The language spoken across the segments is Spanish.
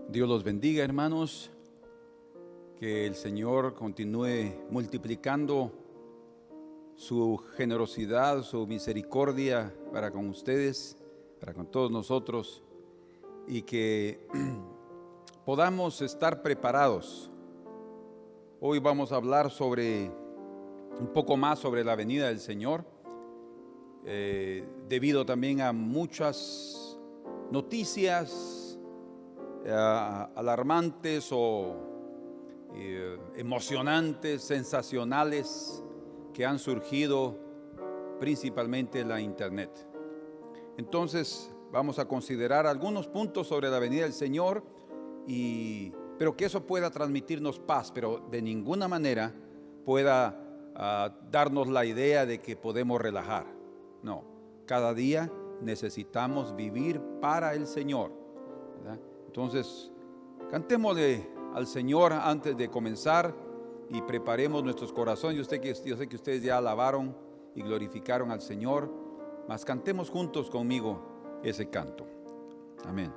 Dios los bendiga, hermanos. Que el Señor continúe multiplicando su generosidad, su misericordia para con ustedes, para con todos nosotros, y que podamos estar preparados. Hoy vamos a hablar un poco más sobre la venida del Señor, debido también a muchas noticias alarmantes o emocionantes, sensacionales, que han surgido principalmente en la internet. Entonces vamos a considerar algunos puntos sobre la venida del Señor, pero que eso pueda transmitirnos paz, pero de ninguna manera pueda darnos la idea de que podemos relajar. No, cada día necesitamos vivir para el Señor, ¿verdad? Entonces, cantémosle al Señor antes de comenzar y preparemos nuestros corazones. Yo sé que ustedes ya alabaron y glorificaron al Señor, mas cantemos juntos conmigo ese canto. Amén.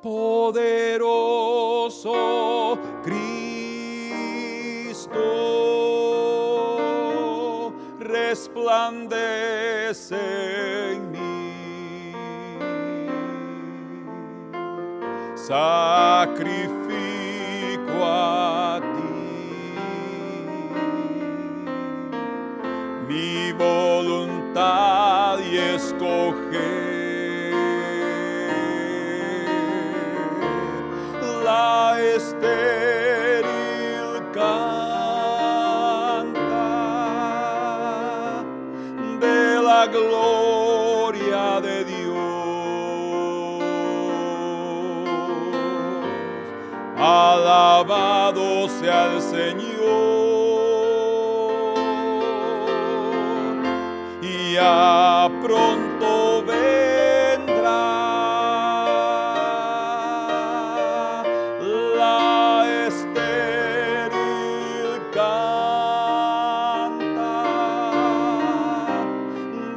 Poderoso Cristo, resplandece en mí. Sacrifico a ti mi voluntad y escoger la estéril canta de la gloria de Dios. Alabado sea el Señor, y ya pronto vendrá la estéril canta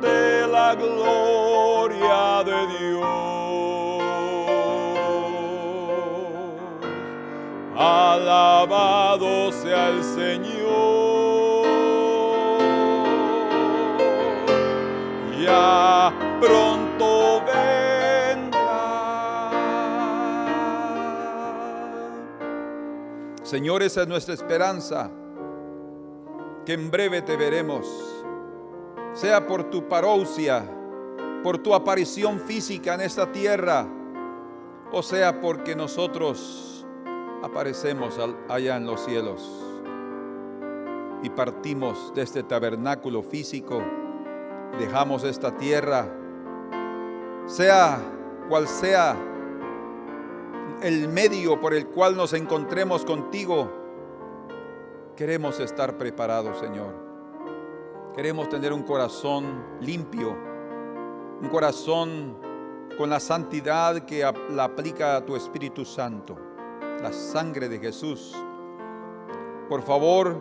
de la gloria de Dios. Alabado sea el Señor, ya pronto vendrá. Señor, esa es nuestra esperanza, que en breve te veremos, sea por tu parousia, por tu aparición física en esta tierra, o sea porque nosotros aparecemos allá en los cielos y partimos de este tabernáculo físico, dejamos esta tierra, sea cual sea el medio por el cual nos encontremos contigo. Queremos estar preparados, Señor. Queremos tener un corazón limpio, un corazón con la santidad que la aplica a tu Espíritu Santo, la sangre de Jesús. Por favor,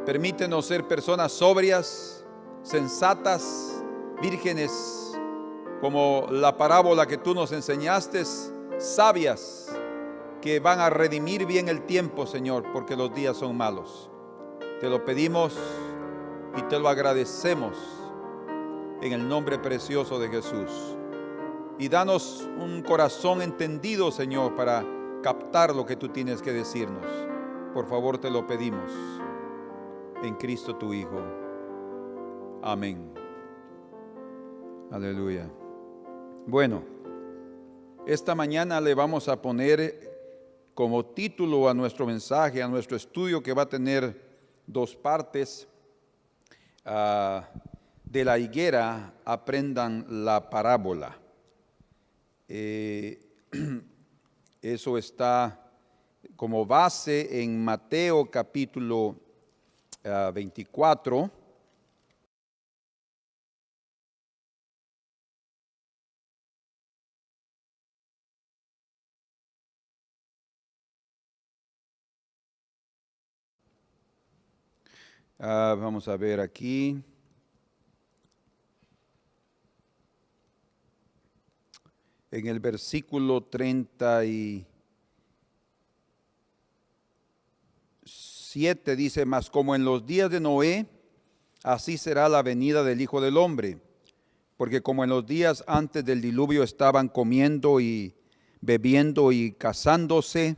permítenos ser personas sobrias, sensatas, vírgenes, como la parábola que tú nos enseñaste, sabias, que van a redimir bien el tiempo, Señor, porque los días son malos. Te lo pedimos y te lo agradecemos en el nombre precioso de Jesús. Y danos un corazón entendido, Señor, para captar lo que tú tienes que decirnos. Por favor, te lo pedimos en Cristo tu Hijo. Amén. Aleluya. Bueno, esta mañana le vamos a poner como título a nuestro mensaje, a nuestro estudio, que va a tener dos partes. De la higuera aprendan la parábola. Eso está como base en Mateo capítulo 24. Vamos a ver aquí. en el versículo 37 dice: mas como en los días de Noé, así será la venida del Hijo del Hombre. Porque como en los días antes del diluvio estaban comiendo y bebiendo y casándose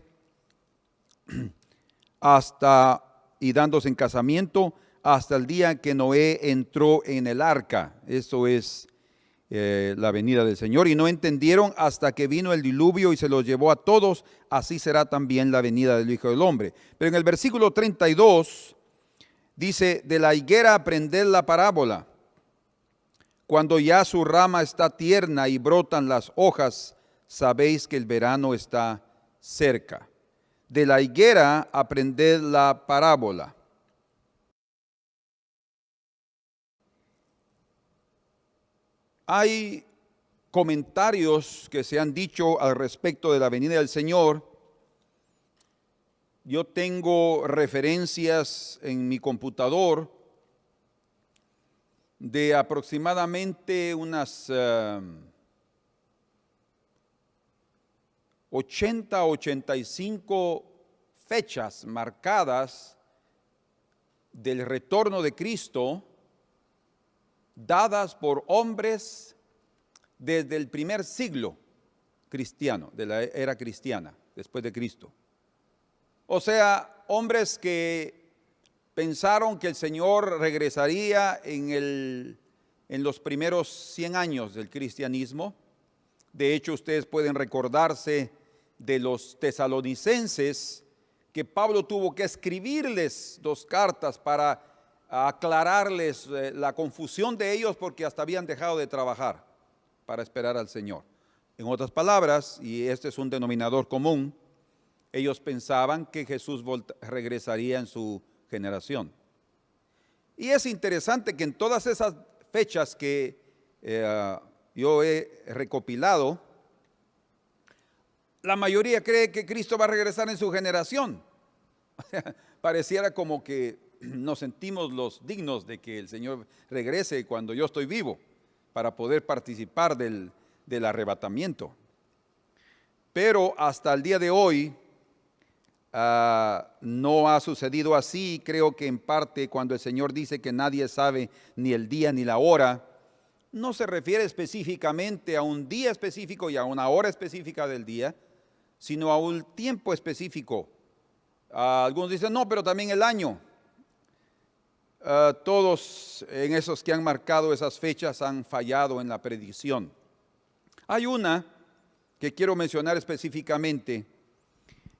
y dándose en casamiento hasta el día que Noé entró en el arca. Eso es la venida del Señor. Y no entendieron hasta que vino el diluvio y se los llevó a todos. Así será también la venida del Hijo del Hombre. Pero en el versículo 32 dice: de la higuera aprended la parábola. Cuando ya su rama está tierna y brotan las hojas, sabéis que el verano está cerca. De la higuera aprended la parábola. Hay comentarios que se han dicho al respecto de la venida del Señor. Yo tengo referencias en mi computador de aproximadamente unas 85 fechas marcadas del retorno de Cristo, dadas por hombres desde el primer siglo cristiano, de la era cristiana, después de Cristo. O sea, hombres que pensaron que el Señor regresaría en los primeros 100 años del cristianismo. De hecho, ustedes pueden recordarse de los tesalonicenses, que Pablo tuvo que escribirles 2 cartas para aclararles la confusión de ellos, porque hasta habían dejado de trabajar para esperar al Señor. En otras palabras, y este es un denominador común, ellos pensaban que Jesús regresaría en su generación. Y es interesante que en todas esas fechas que yo he recopilado, la mayoría cree que Cristo va a regresar en su generación. Pareciera como que nos sentimos los dignos de que el Señor regrese cuando yo estoy vivo, para poder participar del arrebatamiento. Pero hasta el día de hoy no ha sucedido así. Creo que en parte, cuando el Señor dice que nadie sabe ni el día ni la hora, no se refiere específicamente a un día específico y a una hora específica del día, sino a un tiempo específico. Algunos dicen: no, pero también el año. Todos en esos que han marcado esas fechas han fallado en la predicción. Hay una que quiero mencionar específicamente,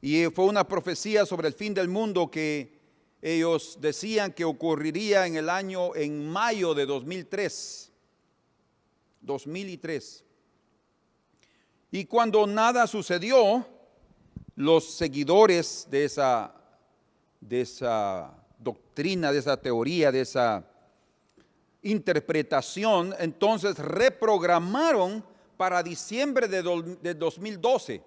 y fue una profecía sobre el fin del mundo que ellos decían que ocurriría en mayo de 2003. Y cuando nada sucedió, los seguidores de esa doctrina, de esa teoría, de esa interpretación, entonces reprogramaron para diciembre de 2012,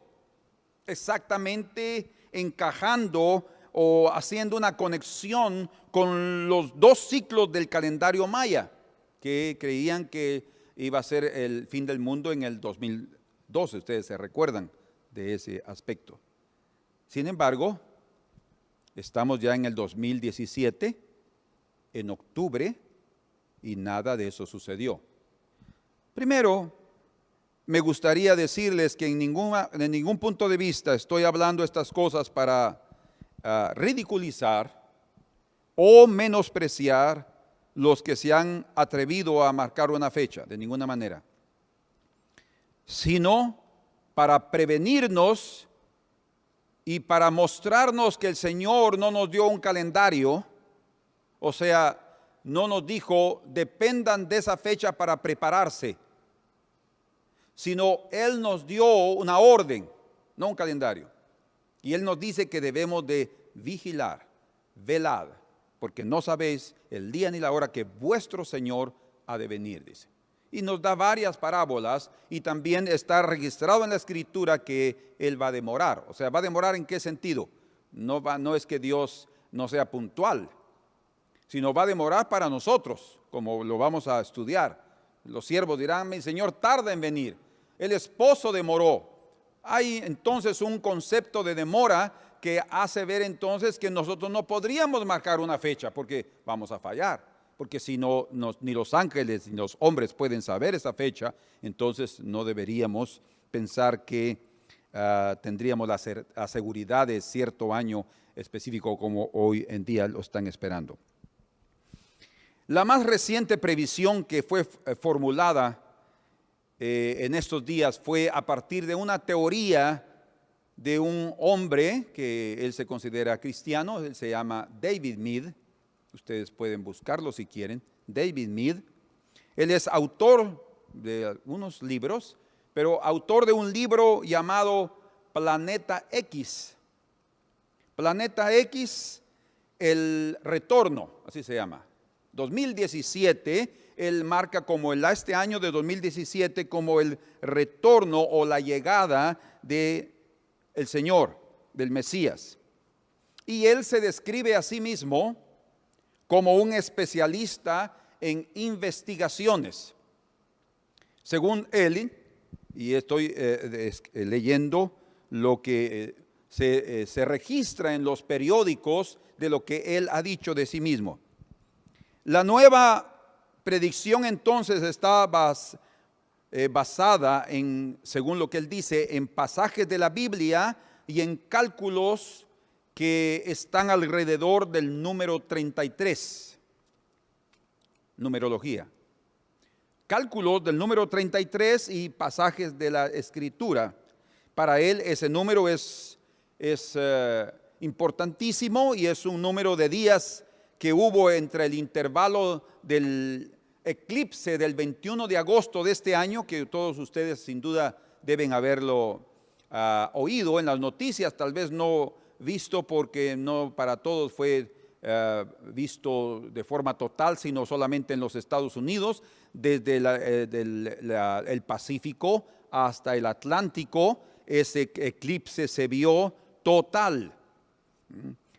exactamente encajando o haciendo una conexión con los 2 ciclos del calendario maya, que creían que iba a ser el fin del mundo en el 2012. Ustedes se recuerdan de ese aspecto. Sin embargo, estamos ya en el 2017, en octubre, y nada de eso sucedió. Primero, me gustaría decirles que en ningún punto de vista estoy hablando estas cosas para ridiculizar o menospreciar los que se han atrevido a marcar una fecha, de ninguna manera, sino para prevenirnos y para mostrarnos que el Señor no nos dio un calendario. O sea, no nos dijo dependan de esa fecha para prepararse, sino Él nos dio una orden, no un calendario. Y Él nos dice que debemos de vigilar, velad, porque no sabéis el día ni la hora que vuestro Señor ha de venir, dice. Y nos da varias parábolas, y también está registrado en la Escritura que Él va a demorar. O sea, ¿va a demorar en qué sentido? No es que Dios no sea puntual, sino va a demorar para nosotros, como lo vamos a estudiar. Los siervos dirán: mi Señor tarda en venir. el esposo demoró. Hay entonces un concepto de demora que hace ver entonces que nosotros no podríamos marcar una fecha porque vamos a fallar. Porque si no, ni los ángeles ni los hombres pueden saber esa fecha, entonces no deberíamos pensar que tendríamos la seguridad de cierto año específico como hoy en día lo están esperando. La más reciente previsión que fue formulada en estos días fue a partir de una teoría de un hombre que él se considera cristiano, él se llama David Meade. Ustedes pueden buscarlo si quieren, David Meade. Él es autor de algunos libros, pero autor de un libro llamado Planeta X. Planeta X, el retorno, así se llama. 2017, él marca como este año de 2017 como el retorno o la llegada de el Señor, del Mesías. Y él se describe a sí mismo como un especialista en investigaciones. Según él, y estoy leyendo lo que se registra en los periódicos de lo que él ha dicho de sí mismo. La nueva predicción entonces está basada en, según lo que él dice, en pasajes de la Biblia y en cálculos que están alrededor del número 33, numerología. Cálculos del número 33 y pasajes de la Escritura. Para él ese número es importantísimo y es un número de días que hubo entre el intervalo del eclipse del 21 de agosto de este año, que todos ustedes sin duda deben haberlo oído en las noticias, tal vez no visto porque no para todos fue visto de forma total, sino solamente en los Estados Unidos, desde el Pacífico hasta el Atlántico, ese eclipse se vio total.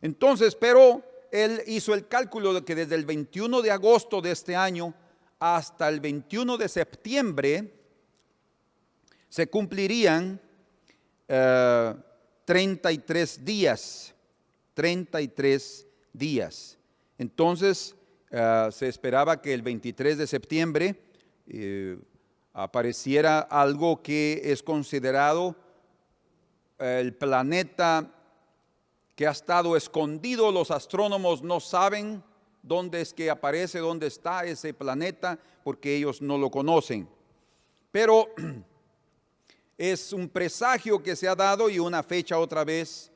Entonces, pero él hizo el cálculo de que desde el 21 de agosto de este año hasta el 21 de septiembre se cumplirían 33 días. 33 días. Entonces, se esperaba que el 23 de septiembre apareciera algo que es considerado el planeta que ha estado escondido. Los astrónomos no saben dónde es que aparece, dónde está ese planeta, porque ellos no lo conocen. Pero es un presagio que se ha dado y una fecha otra vez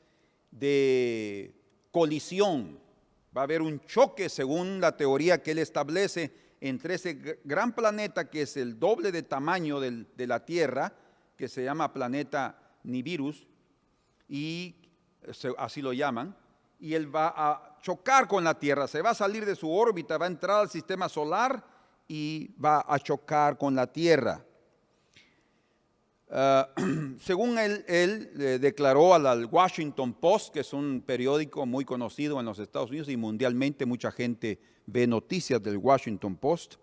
de colisión. Va a haber un choque, según la teoría que él establece, entre ese gran planeta que es el doble de tamaño de la Tierra, que se llama planeta Nibiru, y así lo llaman, y él va a chocar con la Tierra, se va a salir de su órbita, va a entrar al sistema solar y va a chocar con la Tierra. Según él declaró al Washington Post, que es un periódico muy conocido en los Estados Unidos y mundialmente, mucha gente ve noticias del Washington Post,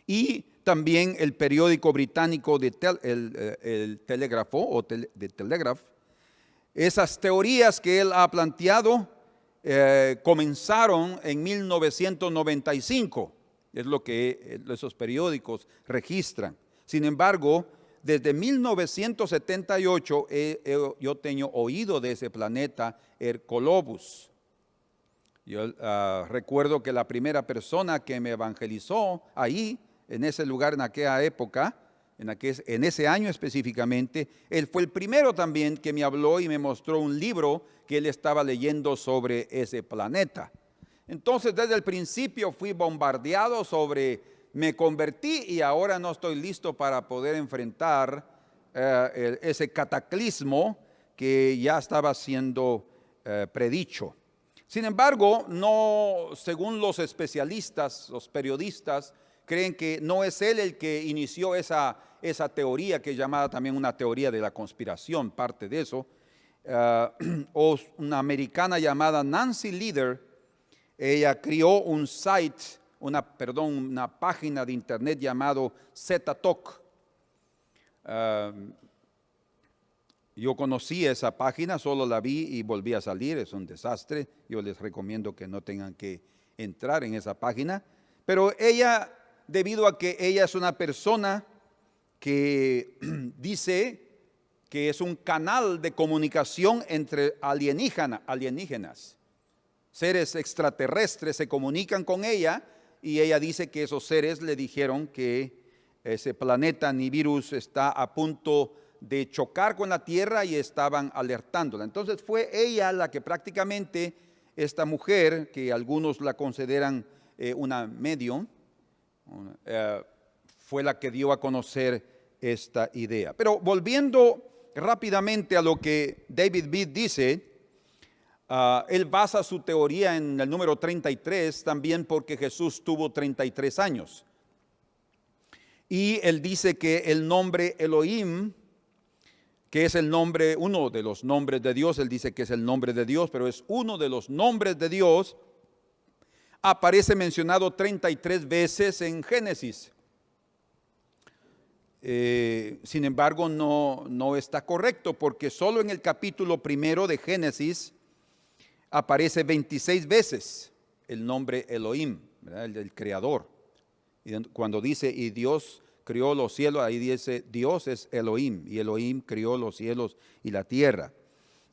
y también el periódico británico el Telégrafo o The Telegraph. Esas teorías que él ha planteado comenzaron en 1995, es lo que esos periódicos registran. Sin embargo, desde 1978 yo tengo oído de ese planeta Hercolobus. Yo recuerdo que la primera persona que me evangelizó ahí, en ese lugar, en aquella época, en ese año específicamente, él fue el primero también que me habló y me mostró un libro que él estaba leyendo sobre ese planeta. Entonces, desde el principio fui bombardeado me convertí y ahora no estoy listo para poder enfrentar ese cataclismo que ya estaba siendo predicho. Sin embargo, no, según los especialistas, los periodistas, creen que no es él el que inició esa teoría, que es llamada también una teoría de la conspiración, parte de eso. O una americana llamada Nancy Lieder, ella creó un site, una página de internet llamado Zetatalk. Yo conocí esa página, solo la vi y volví a salir, es un desastre. Yo les recomiendo que no tengan que entrar en esa página. Pero ella, debido a que ella es una persona que dice que es un canal de comunicación entre alienígenas, seres extraterrestres se comunican con ella, y ella dice que esos seres le dijeron que ese planeta Nibiru está a punto de chocar con la Tierra y estaban alertándola. Entonces fue ella la que prácticamente, esta mujer, que algunos la consideran una medium, fue la que dio a conocer esta idea. Pero volviendo rápidamente a lo que David Beath dice, él basa su teoría en el número 33 también porque Jesús tuvo 33 años. Y él dice que el nombre Elohim, que es el nombre, uno de los nombres de Dios, él dice que es el nombre de Dios, pero es uno de los nombres de Dios, aparece mencionado 33 veces en Génesis. Sin embargo, no está correcto, porque solo en el capítulo 1 de Génesis aparece 26 veces el nombre Elohim, ¿verdad? El creador. Y cuando dice, y Dios crió los cielos, ahí dice, Dios es Elohim, y Elohim crió los cielos y la tierra.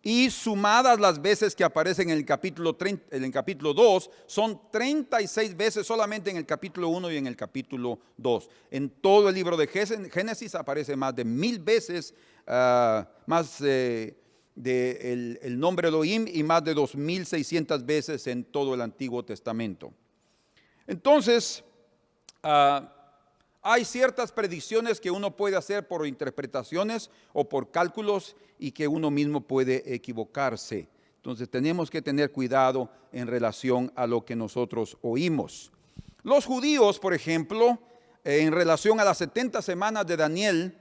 Y sumadas las veces que aparecen en el capítulo 2, son 36 veces solamente en el capítulo 1 y en el capítulo 2. En todo el libro de Génesis aparece más de 1000 veces, más el nombre Elohim, y más de 2600 veces en todo el Antiguo Testamento. Entonces, hay ciertas predicciones que uno puede hacer por interpretaciones o por cálculos, y que uno mismo puede equivocarse. Entonces tenemos que tener cuidado en relación a lo que nosotros oímos. Los judíos, por ejemplo, en relación a las 70 semanas de Daniel,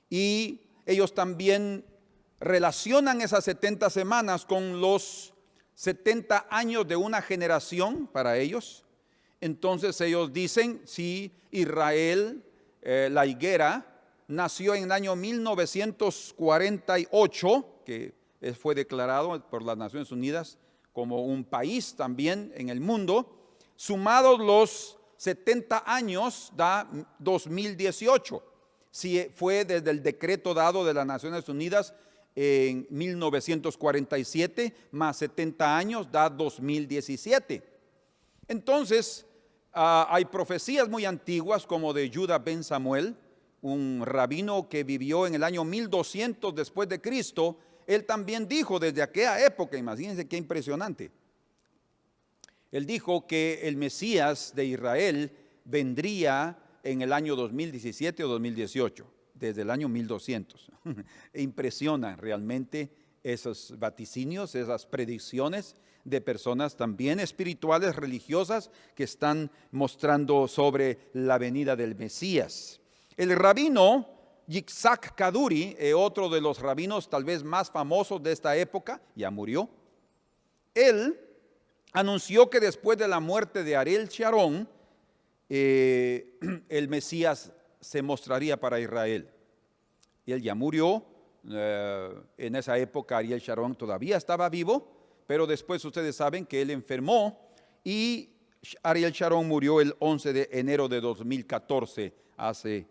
y ellos también relacionan esas 70 semanas con los 70 años de una generación para ellos. Entonces ellos dicen, si Israel, la higuera, nació en el año 1948, que fue declarado por las Naciones Unidas como un país también en el mundo, sumados los 70 años da 2018. Si fue desde el decreto dado de las Naciones Unidas en 1947, más 70 años da 2017. Entonces, hay profecías muy antiguas como de Judah ben Samuel, un rabino que vivió en el año 1200 después de Cristo. Él también dijo desde aquella época, imagínense qué impresionante. Él dijo que el Mesías de Israel vendría en el año 2017 o 2018, desde el año 1200. Impresionan realmente esos vaticinios, esas predicciones de personas también espirituales, religiosas, que están mostrando sobre la venida del Mesías. El rabino Yitzhak Kaduri, otro de los rabinos tal vez más famosos de esta época, ya murió. Él anunció que después de la muerte de Ariel Sharon, el Mesías se mostraría para Israel. Y él ya murió. En esa época Ariel Sharon todavía estaba vivo, pero después ustedes saben que él enfermó, y Ariel Sharon murió el 11 de enero de 2014, hace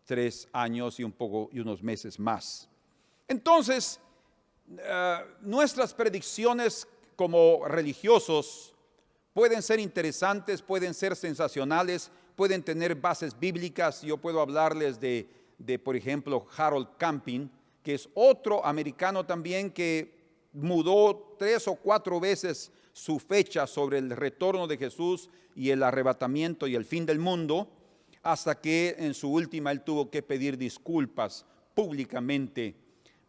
3 años y unos meses más. Entonces, nuestras predicciones como religiosos pueden ser interesantes, pueden ser sensacionales, pueden tener bases bíblicas. Yo puedo hablarles de por ejemplo, Harold Camping, que es otro americano también que mudó 3 o 4 veces su fecha sobre el retorno de Jesús y el arrebatamiento y el fin del mundo, hasta que en su última él tuvo que pedir disculpas públicamente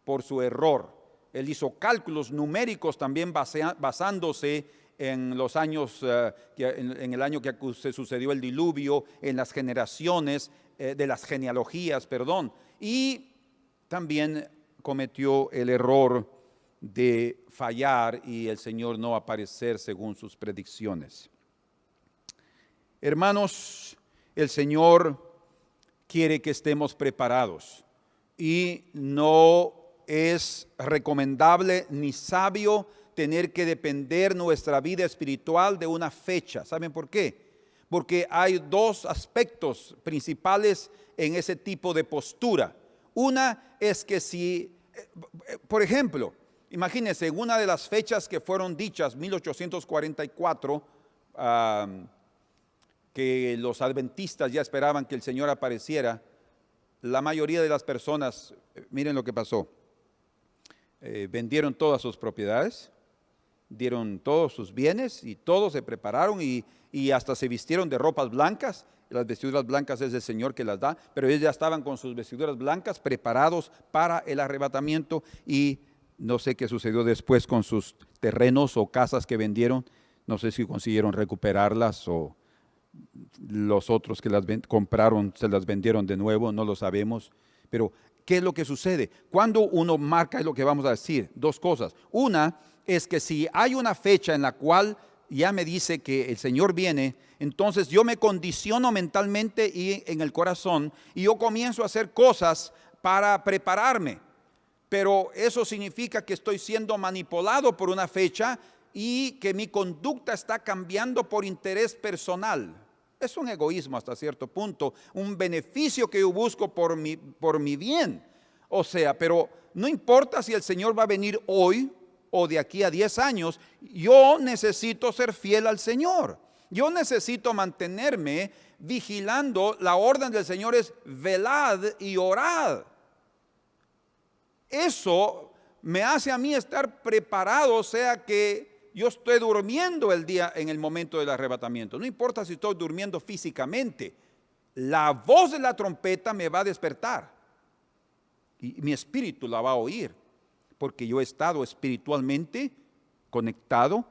por su error. Él hizo cálculos numéricos también basándose en los años, en el año que se sucedió el diluvio, en las generaciones, de las genealogías, y también cometió el error de fallar y el Señor no aparecer según sus predicciones. Hermanos, el Señor quiere que estemos preparados. y no es recomendable ni sabio tener que depender nuestra vida espiritual de una fecha. ¿Saben por qué? Porque hay dos aspectos principales en ese tipo de postura. Una es que si, por ejemplo, imagínense, en una de las fechas que fueron dichas, 1844, que los adventistas ya esperaban que el Señor apareciera, la mayoría de las personas, miren lo que pasó, vendieron todas sus propiedades, dieron todos sus bienes y todos se prepararon y hasta se vistieron de ropas blancas. Las vestiduras blancas es el Señor que las da, pero ellos ya estaban con sus vestiduras blancas preparados para el arrebatamiento. Y no sé qué sucedió después con sus terrenos o casas que vendieron. No sé si consiguieron recuperarlas o los otros que las compraron se las vendieron de nuevo, no lo sabemos. Pero ¿qué es lo que sucede? Cuando uno marca, es lo que vamos a decir, dos cosas. Una es que si hay una fecha en la cual ya me dice que el Señor viene, entonces yo me condiciono mentalmente y en el corazón y yo comienzo a hacer cosas para prepararme. Pero eso significa que estoy siendo manipulado por una fecha y que mi conducta está cambiando por interés personal. Es un egoísmo hasta cierto punto, un beneficio que yo busco por mi bien. O sea, pero no importa si el Señor va a venir hoy o de aquí a 10 años, yo necesito ser fiel al Señor. Yo necesito mantenerme vigilando. La orden del Señor es velad y orad. Eso me hace a mí estar preparado, o sea que yo estoy durmiendo el día en el momento del arrebatamiento. No importa si estoy durmiendo físicamente, la voz de la trompeta me va a despertar y mi espíritu la va a oír, porque yo he estado espiritualmente conectado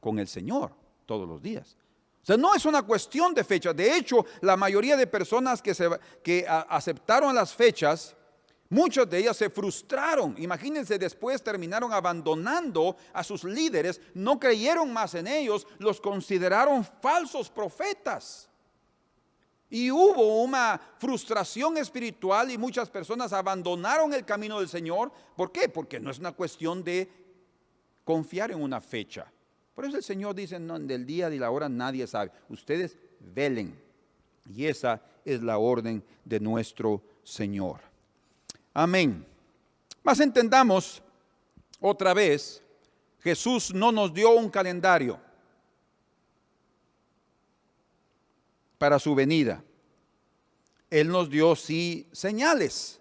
con el Señor todos los días. O sea, no es una cuestión de fecha. De hecho, la mayoría de personas que aceptaron las fechas, muchas de ellas se frustraron. Imagínense, después terminaron abandonando a sus líderes, no creyeron más en ellos, los consideraron falsos profetas. Y hubo una frustración espiritual y muchas personas abandonaron el camino del Señor. ¿Por qué? Porque no es una cuestión de confiar en una fecha. Por eso el Señor dice, no, del día y la hora nadie sabe. Ustedes velen. Y esa es la orden de nuestro Señor. Amén. Mas entendamos otra vez, Jesús no nos dio un calendario para su venida. Él nos dio sí señales.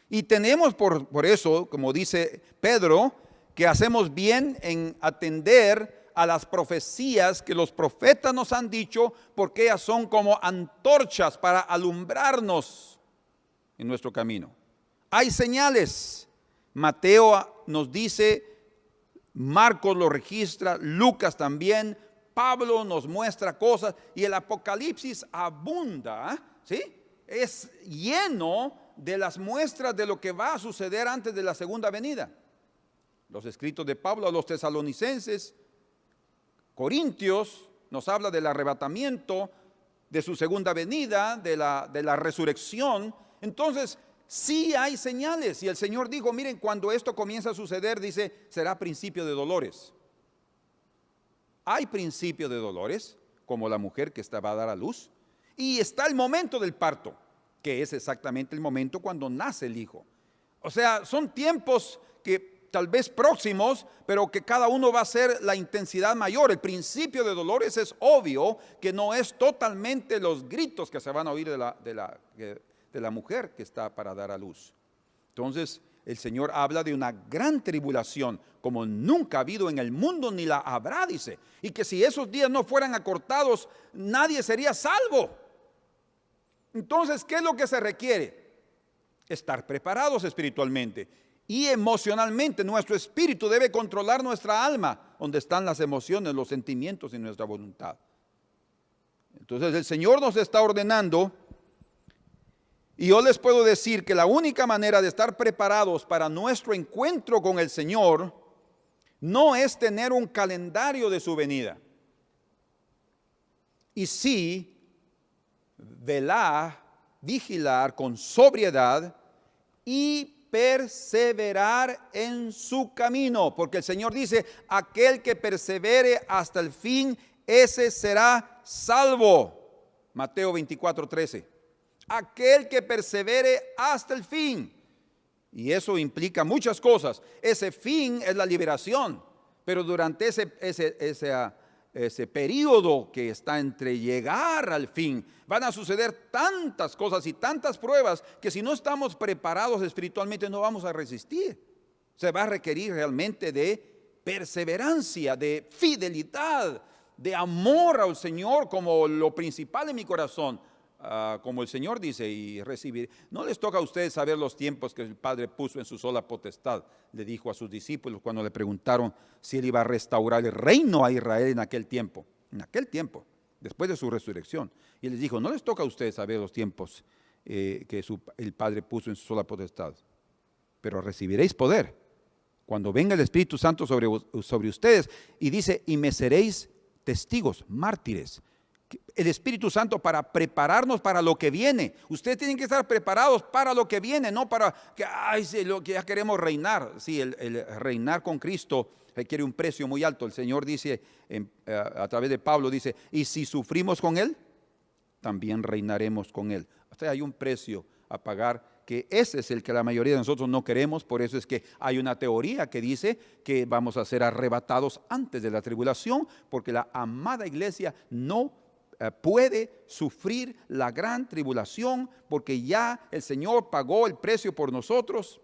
Y tenemos por eso, como dice Pedro, que hacemos bien en atender a las profecías que los profetas nos han dicho, porque ellas son como antorchas para alumbrarnos en nuestro camino. Hay señales. Mateo nos dice, Marcos lo registra, Lucas también, Pablo nos muestra cosas y el Apocalipsis abunda, ¿sí? Es lleno de las muestras de lo que va a suceder antes de la segunda venida. Los escritos de Pablo a los tesalonicenses, Corintios, nos habla del arrebatamiento, de su segunda venida, de la resurrección. Entonces, sí hay señales. Y el Señor dijo, miren, cuando esto comienza a suceder, dice, será principio de dolores. Hay principio de dolores, como la mujer que va a dar a luz. Y está el momento del parto, que es exactamente el momento cuando nace el hijo. O sea, son tiempos que tal vez próximos, pero que cada uno va a ser la intensidad mayor. El principio de dolores es obvio que no es totalmente los gritos que se van a oír de la mujer que está para dar a luz. Entonces, el Señor habla de una gran tribulación, como nunca ha habido en el mundo, ni la habrá, dice. Y que si esos días no fueran acortados, nadie sería salvo. Entonces, ¿qué es lo que se requiere? Estar preparados espiritualmente. Y emocionalmente, nuestro espíritu debe controlar nuestra alma, donde están las emociones, los sentimientos y nuestra voluntad. Entonces el Señor nos está ordenando, y yo les puedo decir que la única manera de estar preparados para nuestro encuentro con el Señor no es tener un calendario de su venida, y sí velar, vigilar con sobriedad y perseverar en su camino, porque el Señor dice, aquel que persevere hasta el fin, ese será salvo. Mateo 24:13. Aquel que persevere hasta el fin. Y eso implica muchas cosas. Ese fin es la liberación, pero durante ese periodo que está entre llegar al fin, van a suceder tantas cosas y tantas pruebas que si no estamos preparados espiritualmente no vamos a resistir. Se va a requerir realmente de perseverancia, de fidelidad, de amor al Señor como lo principal en mi corazón. Como el Señor dice, y recibir. No les toca a ustedes saber los tiempos que el Padre puso en su sola potestad, le dijo a sus discípulos cuando le preguntaron si Él iba a restaurar el reino a Israel en aquel tiempo, después de su resurrección. Y Él les dijo, no les toca a ustedes saber los tiempos que el Padre puso en su sola potestad, pero recibiréis poder cuando venga el Espíritu Santo sobre ustedes. Y dice, y me seréis testigos, mártires. El Espíritu Santo para prepararnos para lo que viene. Ustedes tienen que estar preparados para lo que viene, no para que, lo que ya queremos reinar. Sí, el reinar con Cristo requiere un precio muy alto. El Señor dice, a través de Pablo, dice, y si sufrimos con Él, también reinaremos con Él. O sea, hay un precio a pagar, que ese es el que la mayoría de nosotros no queremos. Por eso es que hay una teoría que dice que vamos a ser arrebatados antes de la tribulación, porque la amada iglesia no puede sufrir la gran tribulación, porque ya el Señor pagó el precio por nosotros.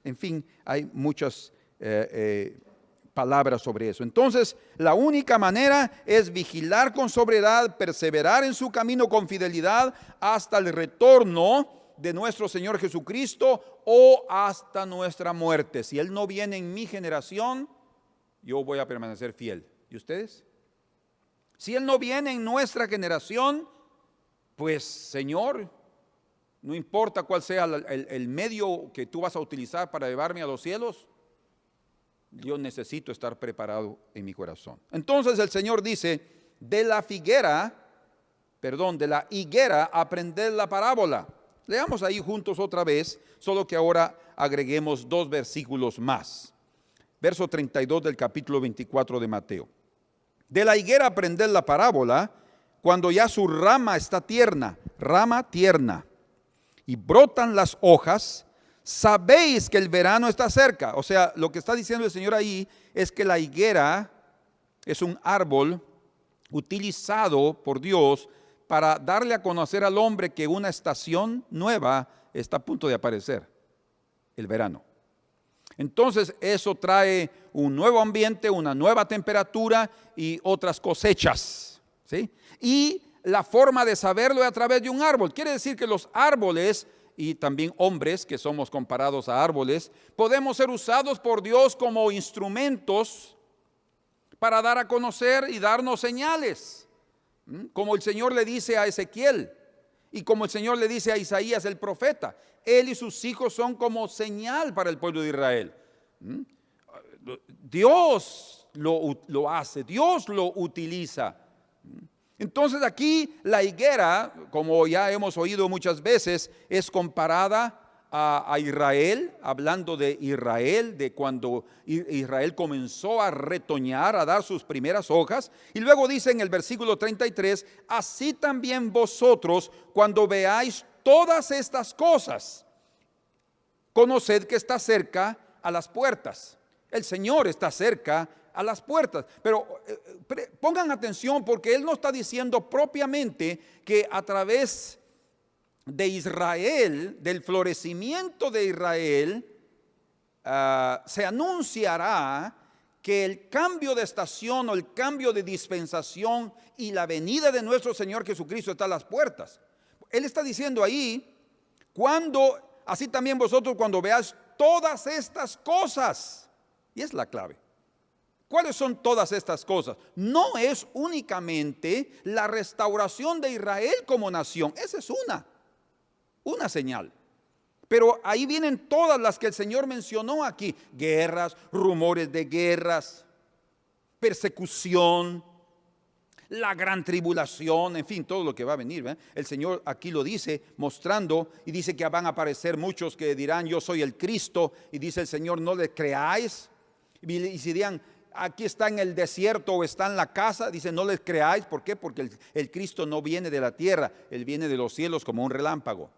En fin, hay muchas palabras sobre eso. Entonces, la única manera es vigilar con sobriedad, perseverar en su camino con fidelidad hasta el retorno de nuestro Señor Jesucristo o hasta nuestra muerte. Si Él no viene en mi generación, yo voy a permanecer fiel. ¿Y ustedes? Si Él no viene en nuestra generación, pues Señor, no importa cuál sea el medio que tú vas a utilizar para llevarme a los cielos, yo necesito estar preparado en mi corazón. Entonces el Señor dice, de la higuera aprended la parábola. Leamos ahí juntos otra vez, solo que ahora agreguemos 2 versículos más. Verso 32 del capítulo 24 de Mateo. De la higuera aprended la parábola, cuando ya su rama está tierna, y brotan las hojas, sabéis que el verano está cerca. O sea, lo que está diciendo el Señor ahí es que la higuera es un árbol utilizado por Dios para darle a conocer al hombre que una estación nueva está a punto de aparecer, el verano. Entonces eso trae un nuevo ambiente, una nueva temperatura y otras cosechas, ¿sí? Y la forma de saberlo es a través de un árbol. Quiere decir que los árboles, y también hombres que somos comparados a árboles, podemos ser usados por Dios como instrumentos para dar a conocer y darnos señales, como el Señor le dice a Ezequiel y como el Señor le dice a Isaías el profeta. Él y sus hijos son como señal para el pueblo de Israel. Dios lo hace, Dios lo utiliza. Entonces aquí la higuera, como ya hemos oído muchas veces, es comparada a Israel, hablando de Israel, de cuando Israel comenzó a retoñar, a dar sus primeras hojas. Y luego dice en el versículo 33, así también vosotros, cuando veáis todas estas cosas, conoced que está cerca a las puertas. El Señor está cerca a las puertas. Pero pongan atención, porque Él no está diciendo propiamente que a través de Israel, del florecimiento de Israel, se anunciará que el cambio de estación o el cambio de dispensación y la venida de nuestro Señor Jesucristo está a las puertas. Él está diciendo ahí, así también vosotros cuando veáis todas estas cosas. Y es la clave. ¿Cuáles son todas estas cosas? No es únicamente la restauración de Israel como nación. Esa es una señal. Pero ahí vienen todas las que el Señor mencionó aquí. Guerras, rumores de guerras, persecución, la gran tribulación, en fin, todo lo que va a venir, ¿eh? El Señor aquí lo dice, mostrando, y dice que van a aparecer muchos que dirán, yo soy el Cristo, y dice el Señor, no le creáis, y si dirán, aquí está en el desierto o está en la casa, dice, no les creáis. ¿Por qué? Porque el Cristo no viene de la tierra, Él viene de los cielos como un relámpago.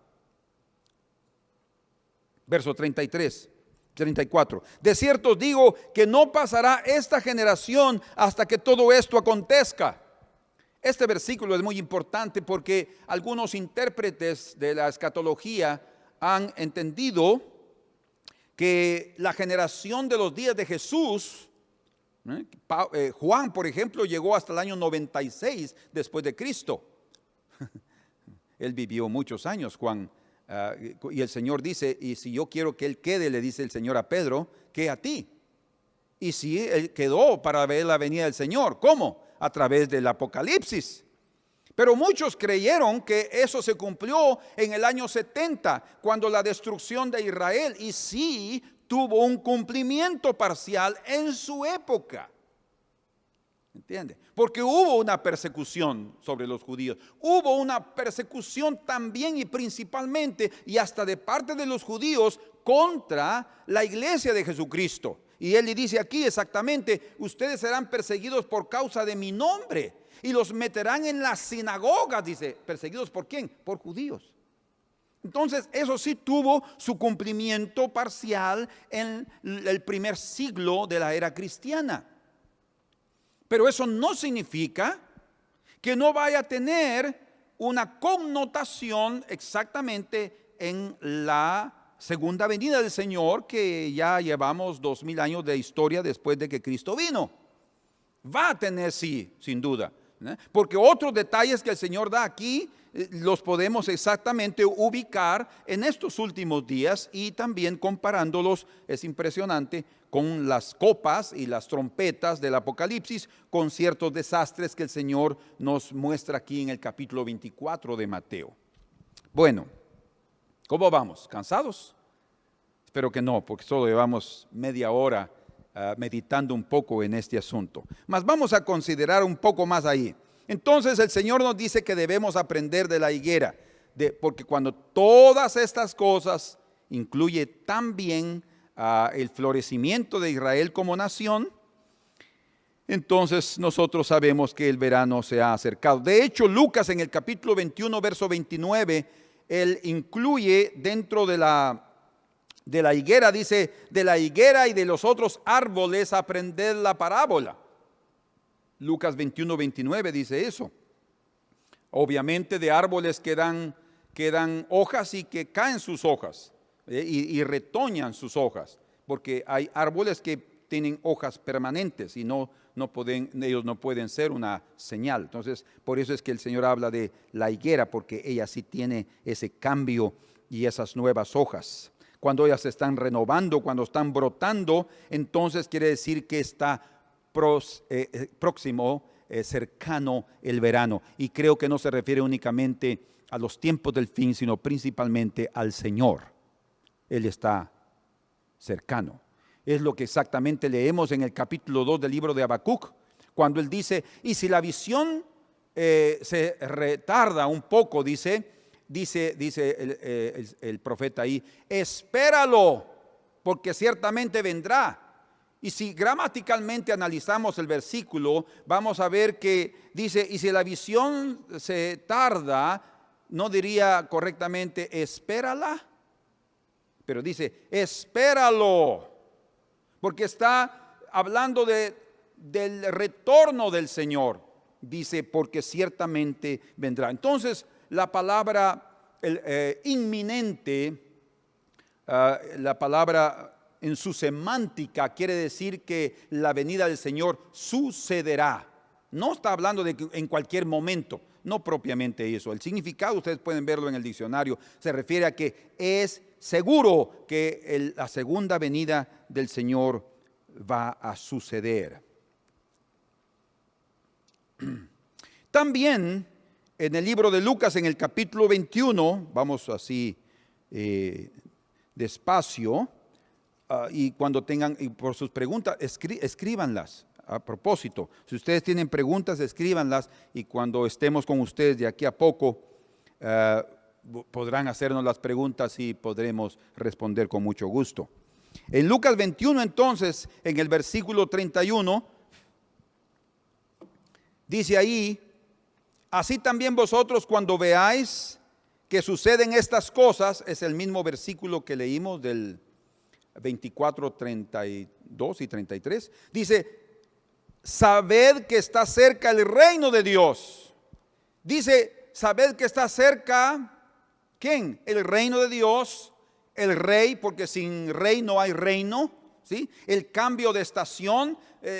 Verso 34. De cierto os digo que no pasará esta generación hasta que todo esto acontezca. Este versículo es muy importante porque algunos intérpretes de la escatología han entendido que la generación de los días de Jesús, Juan, por ejemplo, llegó hasta el año 96 después de Cristo. Él vivió muchos años, Juan. Y el Señor dice, y si yo quiero que Él quede, le dice el Señor a Pedro, que a ti. Y si Él quedó para ver la venida del Señor, ¿cómo? A través del Apocalipsis. Pero muchos creyeron que eso se cumplió en el año 70, cuando la destrucción de Israel, y sí tuvo un cumplimiento parcial en su época. ¿Entiende? Porque hubo una persecución sobre los judíos. Hubo una persecución también y principalmente y hasta de parte de los judíos contra la iglesia de Jesucristo. Y él le dice aquí exactamente, ustedes serán perseguidos por causa de mi nombre y los meterán en las sinagogas, dice, ¿perseguidos por quién? Por judíos. Entonces eso sí tuvo su cumplimiento parcial en el primer siglo de la era cristiana. Pero eso no significa que no vaya a tener una connotación exactamente en la segunda venida del Señor, que ya llevamos 2000 años de historia después de que Cristo vino. Va a tener, sí, sin duda, ¿eh? Porque otros detalles que el Señor da aquí los podemos exactamente ubicar en estos últimos días y también comparándolos, es impresionante, con las copas y las trompetas del Apocalipsis, con ciertos desastres que el Señor nos muestra aquí en el capítulo 24 de Mateo. Bueno, ¿cómo vamos? ¿Cansados? Espero que no, porque solo llevamos media hora meditando un poco en este asunto. Mas vamos a considerar un poco más ahí. Entonces el Señor nos dice que debemos aprender de la higuera, porque cuando todas estas cosas incluye también el florecimiento de Israel como nación, entonces nosotros sabemos que el verano se ha acercado. De hecho, Lucas en el capítulo 21, verso 29, él incluye dentro de la higuera, dice, de la higuera y de los otros árboles aprender la parábola. Lucas 21, 29 dice eso. Obviamente de árboles que dan hojas y que caen sus hojas y retoñan sus hojas, porque hay árboles que tienen hojas permanentes y ellos no pueden ser una señal. Entonces, por eso es que el Señor habla de la higuera, porque ella sí tiene ese cambio y esas nuevas hojas. Cuando ellas se están renovando, cuando están brotando, entonces quiere decir que está próximo, cercano el verano. Y creo que no se refiere únicamente a los tiempos del fin, sino principalmente al Señor. Él está cercano. Es lo que exactamente leemos en el capítulo 2 del libro de Habacuc, cuando él dice, y si la visión se retarda un poco, dice el profeta ahí, espéralo, porque ciertamente vendrá. Y si gramaticalmente analizamos el versículo, vamos a ver que dice, y si la visión se tarda, no diría correctamente, espérala, pero dice, espéralo, porque está hablando del retorno del Señor. Dice, porque ciertamente vendrá. Entonces, la palabra inminente, la palabra en su semántica quiere decir que la venida del Señor sucederá. No está hablando de que en cualquier momento, no propiamente eso. El significado, ustedes pueden verlo en el diccionario, se refiere a que es seguro que la segunda venida del Señor va a suceder. También en el libro de Lucas, en el capítulo 21, vamos así despacio, y cuando tengan, y por sus preguntas, escríbanlas. a propósito. Si ustedes tienen preguntas, escríbanlas y cuando estemos con ustedes de aquí a poco, podrán hacernos las preguntas y podremos responder con mucho gusto. En Lucas 21 entonces, en el versículo 31, dice ahí: así también vosotros cuando veáis que suceden estas cosas, es el mismo versículo que leímos del 24, 32 y 33, dice: sabed que está cerca el reino de Dios. Dice, sabed que está cerca, ¿quién? El reino de Dios, el rey, porque sin rey no hay reino, ¿sí? El cambio de estación,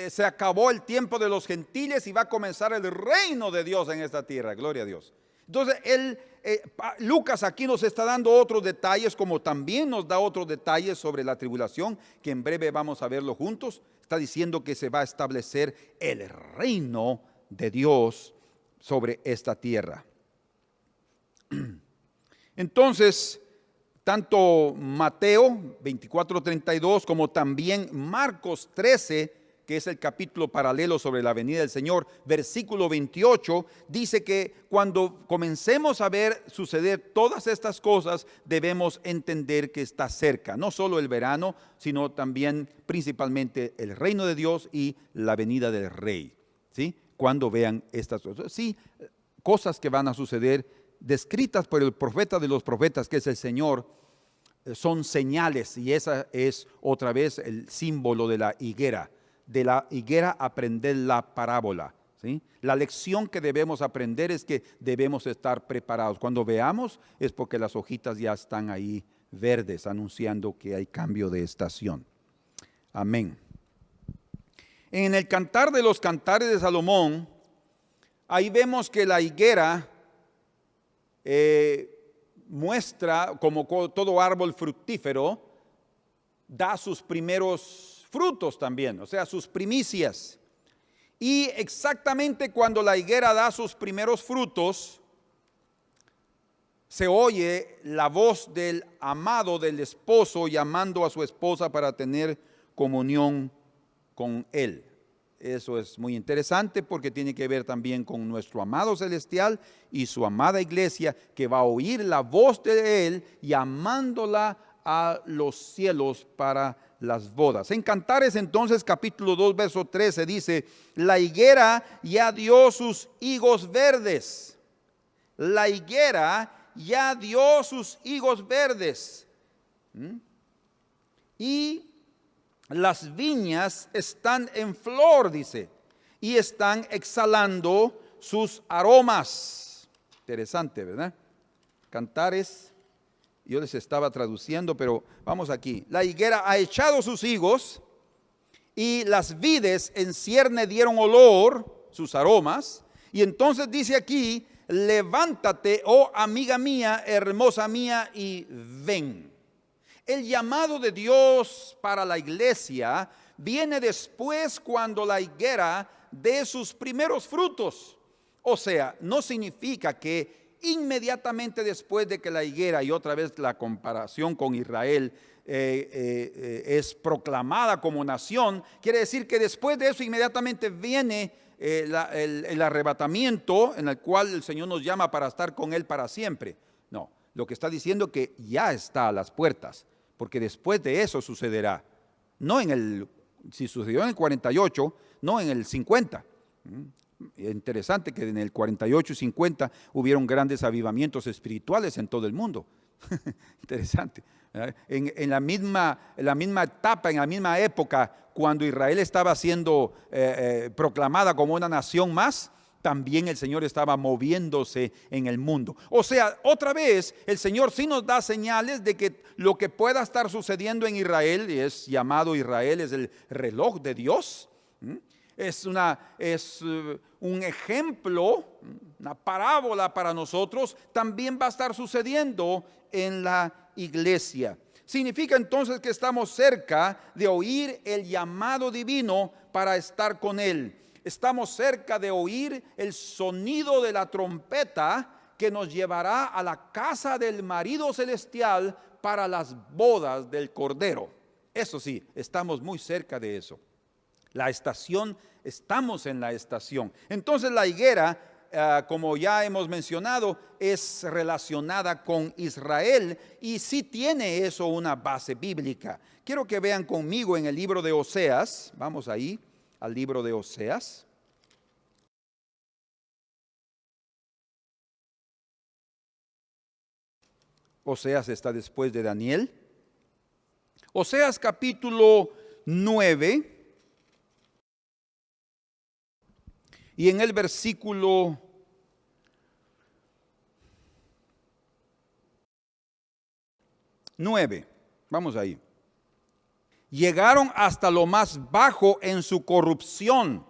se acabó el tiempo de los gentiles y va a comenzar el reino de Dios en esta tierra, gloria a Dios. Entonces, Lucas aquí nos está dando otros detalles, como también nos da otros detalles sobre la tribulación, que en breve vamos a verlo juntos. Está diciendo que se va a establecer el reino de Dios sobre esta tierra. Entonces, tanto Mateo 24:32 como también Marcos 13, que es el capítulo paralelo sobre la venida del Señor, versículo 28, dice que cuando comencemos a ver suceder todas estas cosas, debemos entender que está cerca, no solo el verano, sino también principalmente el reino de Dios y la venida del Rey, ¿sí? Cuando vean estas cosas, sí, cosas que van a suceder, descritas por el profeta de los profetas, que es el Señor, son señales, y esa es otra vez el símbolo de la higuera. De la higuera aprender la parábola, ¿sí? La lección que debemos aprender es que debemos estar preparados. Cuando veamos es porque las hojitas ya están ahí verdes, anunciando que hay cambio de estación. Amén. En el Cantar de los Cantares de Salomón, ahí vemos que la higuera muestra, como todo árbol fructífero, da sus primeros frutos también, o sea, sus primicias. Y exactamente cuando la higuera da sus primeros frutos, se oye la voz del amado, del esposo, llamando a su esposa para tener comunión con él. Eso es muy interesante porque tiene que ver también con nuestro amado celestial y su amada iglesia, que va a oír la voz de él llamándola a los cielos para las bodas. En Cantares entonces capítulo 2 verso 13 dice: la higuera ya dio sus higos verdes. La higuera ya dio sus higos verdes. Y las viñas están en flor, dice, y están exhalando sus aromas. Interesante, ¿verdad? Cantares. Yo les estaba traduciendo, pero vamos aquí. La higuera ha echado sus higos y las vides en cierne dieron olor, sus aromas. Y entonces dice aquí: levántate, oh amiga mía, hermosa mía, y ven. El llamado de Dios para la iglesia viene después, cuando la higuera dé sus primeros frutos. O sea, no significa que inmediatamente después de que la higuera, y otra vez la comparación con Israel, es proclamada como nación, quiere decir que después de eso inmediatamente viene el arrebatamiento, en el cual el Señor nos llama para estar con Él para siempre. No, lo que está diciendo que ya está a las puertas, porque después de eso sucederá. No si sucedió en el 48, no en el 50. Interesante que en el 48 y 50 hubieron grandes avivamientos espirituales en todo el mundo. Interesante. En la misma etapa, en la misma época, cuando Israel estaba siendo proclamada como una nación más, también el Señor estaba moviéndose en el mundo. O sea, otra vez, el Señor sí nos da señales de que lo que pueda estar sucediendo en Israel, y es llamado Israel, es el reloj de Dios. Es un ejemplo, una parábola para nosotros. También va a estar sucediendo en la iglesia. Significa entonces que estamos cerca de oír el llamado divino para estar con Él. Estamos cerca de oír el sonido de la trompeta que nos llevará a la casa del marido celestial para las bodas del Cordero. Eso sí, estamos muy cerca de eso. La estación, estamos en la estación. Entonces la higuera, como ya hemos mencionado, es relacionada con Israel y sí tiene eso una base bíblica. Quiero que vean conmigo en el libro de Oseas. Vamos ahí al libro de Oseas. Oseas está después de Daniel. Oseas capítulo 9 y en el versículo 9, vamos ahí. Llegaron hasta lo más bajo en su corrupción,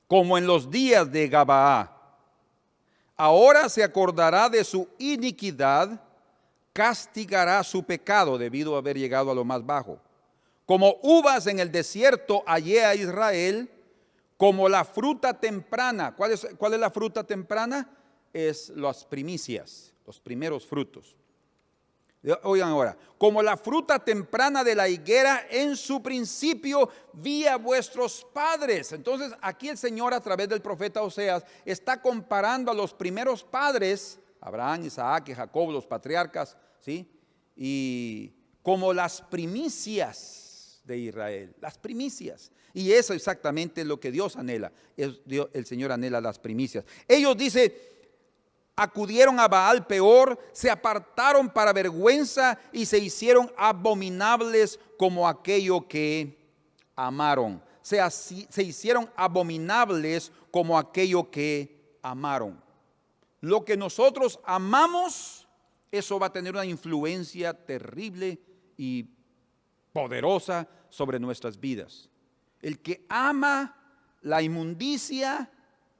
como en los días de Gabaá. Ahora se acordará de su iniquidad, castigará su pecado debido a haber llegado a lo más bajo. Como uvas en el desierto hallé a Israel, como la fruta temprana. ¿Cuál es la fruta temprana? Es las primicias, los primeros frutos. Oigan ahora, como la fruta temprana de la higuera en su principio vi a vuestros padres. Entonces aquí el Señor a través del profeta Oseas está comparando a los primeros padres, Abraham, Isaac y Jacob, los patriarcas, ¿sí? Y como las primicias de Israel, las primicias. Y eso exactamente es lo que Dios anhela. El Señor anhela las primicias. Ellos dicen, acudieron a Baal Peor, se apartaron para vergüenza y se hicieron abominables como aquello que amaron. Se hicieron abominables como aquello que amaron. Lo que nosotros amamos, eso va a tener una influencia terrible y poderosa sobre nuestras vidas. El que ama la inmundicia,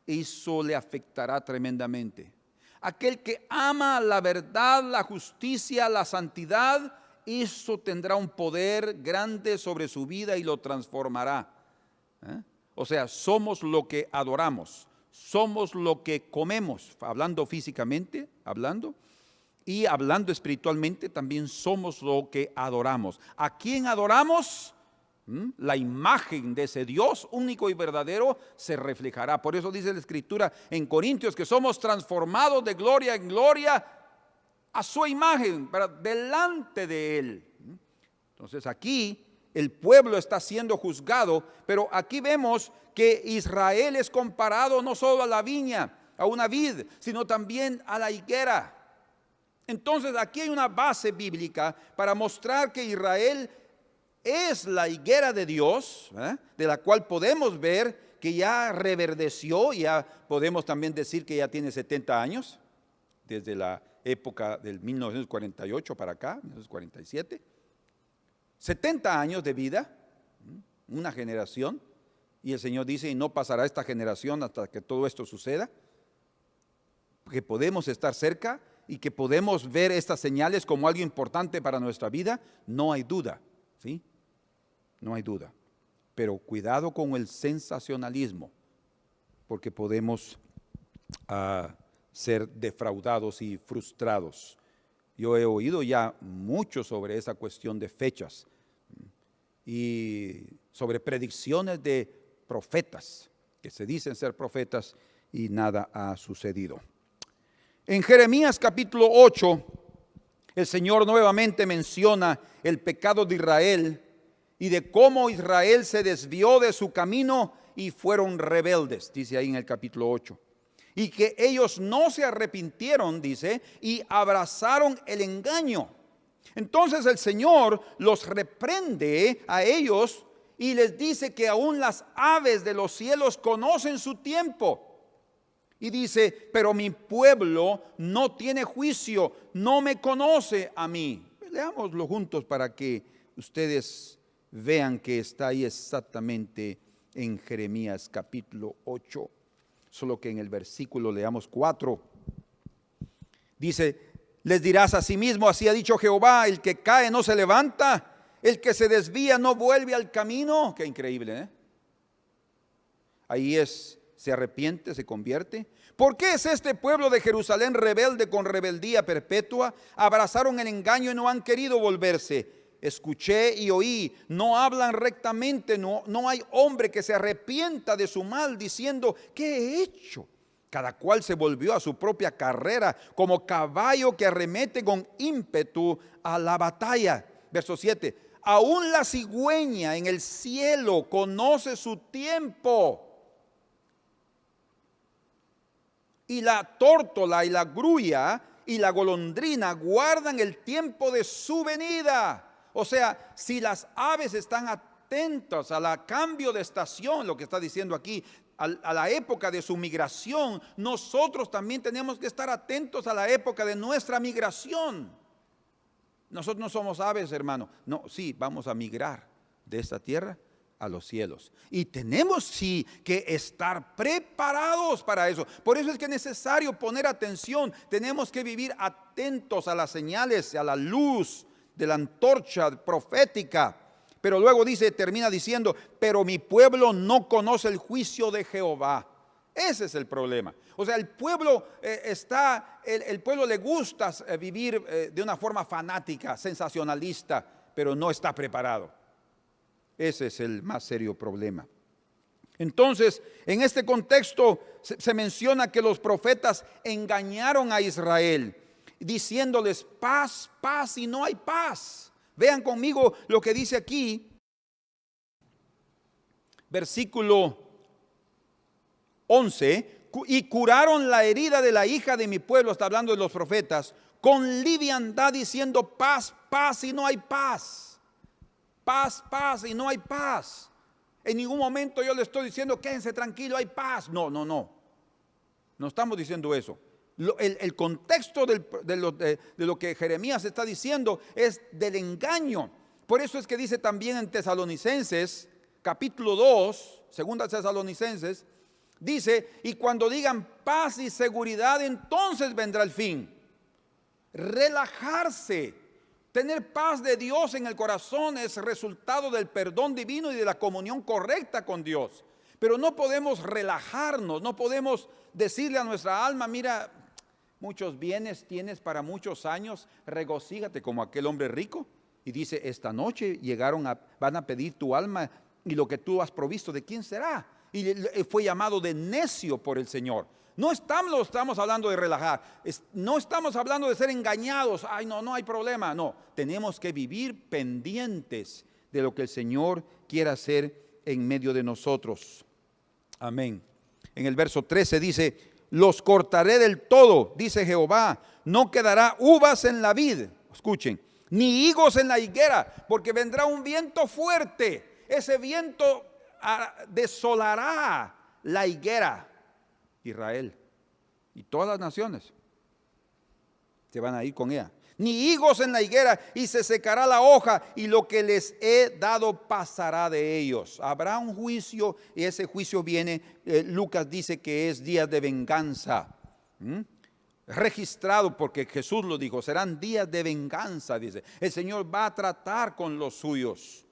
eso le afectará tremendamente. Aquel que ama la verdad, la justicia, la santidad, eso tendrá un poder grande sobre su vida y lo transformará. O sea, somos lo que adoramos, somos lo que comemos, hablando físicamente, y hablando espiritualmente, también somos lo que adoramos. ¿A quién adoramos? La imagen de ese Dios único y verdadero se reflejará. Por eso dice la Escritura en Corintios que somos transformados de gloria en gloria a su imagen, delante de Él. Entonces aquí el pueblo está siendo juzgado, pero aquí vemos que Israel es comparado no solo a la viña, a una vid, sino también a la higuera. Entonces aquí hay una base bíblica para mostrar que Israel es la higuera de Dios, de la cual podemos ver que ya reverdeció, ya podemos también decir que ya tiene 70 años, desde la época del 1948 para acá, 1947. 70 años de vida, una generación, y el Señor dice, y no pasará esta generación hasta que todo esto suceda, que podemos estar cerca y que podemos ver estas señales como algo importante para nuestra vida, no hay duda, ¿sí? No hay duda, pero cuidado con el sensacionalismo, porque podemos ser defraudados y frustrados. Yo he oído ya mucho sobre esa cuestión de fechas y sobre predicciones de profetas, que se dicen ser profetas y nada ha sucedido. En Jeremías capítulo 8, el Señor nuevamente menciona el pecado de Israel y de cómo Israel se desvió de su camino y fueron rebeldes, dice ahí en el capítulo 8. Y que ellos no se arrepintieron, dice, y abrazaron el engaño. Entonces el Señor los reprende a ellos y les dice que aún las aves de los cielos conocen su tiempo. Y dice, pero mi pueblo no tiene juicio, no me conoce a mí. Leámoslo juntos para que ustedes vean que está ahí exactamente en Jeremías capítulo 8. Solo que en el versículo leamos 4. Dice, les dirás a sí mismo, así ha dicho Jehová, el que cae no se levanta, el que se desvía no vuelve al camino. Qué increíble, ¿eh? Ahí se arrepiente, se convierte. ¿Por qué es este pueblo de Jerusalén rebelde con rebeldía perpetua? Abrazaron el engaño y no han querido volverse. escuché y oí, no hablan rectamente, no hay hombre que se arrepienta de su mal, diciendo, ¿qué he hecho? Cada cual se volvió a su propia carrera, como caballo que arremete con ímpetu a la batalla. Verso 7, aún la cigüeña en el cielo conoce su tiempo, y la tórtola y la grulla y la golondrina guardan el tiempo de su venida. O sea, si las aves están atentas al cambio de estación, lo que está diciendo aquí, a la época de su migración, nosotros también tenemos que estar atentos a la época de nuestra migración. Nosotros no somos aves, hermano. No, sí, vamos a migrar de esta tierra a los cielos. Y tenemos sí que estar preparados para eso. Por eso es que es necesario poner atención. Tenemos que vivir atentos a las señales, a la luz de la antorcha profética. Pero luego termina diciendo, pero mi pueblo no conoce el juicio de Jehová. Ese es el problema. O sea, el pueblo el pueblo le gusta vivir de una forma fanática, sensacionalista, pero no está preparado. Ese es el más serio problema. Entonces, en este contexto se menciona que los profetas engañaron a Israel, diciéndoles paz, paz, y no hay paz. Vean conmigo lo que dice aquí, versículo 11, y curaron la herida de la hija de mi pueblo, está hablando de los profetas, con liviandad, diciendo paz, paz, y no hay paz. Paz, paz, y no hay paz. En ningún momento yo le estoy diciendo quédense tranquilo, hay paz. No, no, no. No estamos diciendo eso. El contexto de lo que Jeremías está diciendo es del engaño. Por eso es que dice también en Tesalonicenses, capítulo 2, segunda Tesalonicenses, dice, y cuando digan paz y seguridad, entonces vendrá el fin. Relajarse. Tener paz de Dios en el corazón es resultado del perdón divino y de la comunión correcta con Dios. Pero no podemos relajarnos, no podemos decirle a nuestra alma, mira, muchos bienes tienes para muchos años, regocíjate como aquel hombre rico. Y dice, esta noche van a pedir tu alma y lo que tú has provisto, ¿de quién será? Y fue llamado de necio por el Señor. No estamos hablando de relajar, no estamos hablando de ser engañados, ay no hay problema, no, tenemos que vivir pendientes de lo que el Señor quiera hacer en medio de nosotros. Amén. En el verso 13 dice, los cortaré del todo, dice Jehová, no quedará uvas en la vid, escuchen, ni higos en la higuera, porque vendrá un viento fuerte, ese viento desolará la higuera. Israel y todas las naciones se van a ir con ella. Ni higos en la higuera, y se secará la hoja, y lo que les he dado pasará de ellos. Habrá un juicio, y ese juicio viene, Lucas dice que es días de venganza. Registrado porque Jesús lo dijo, serán días de venganza, dice. El Señor va a tratar con los suyos.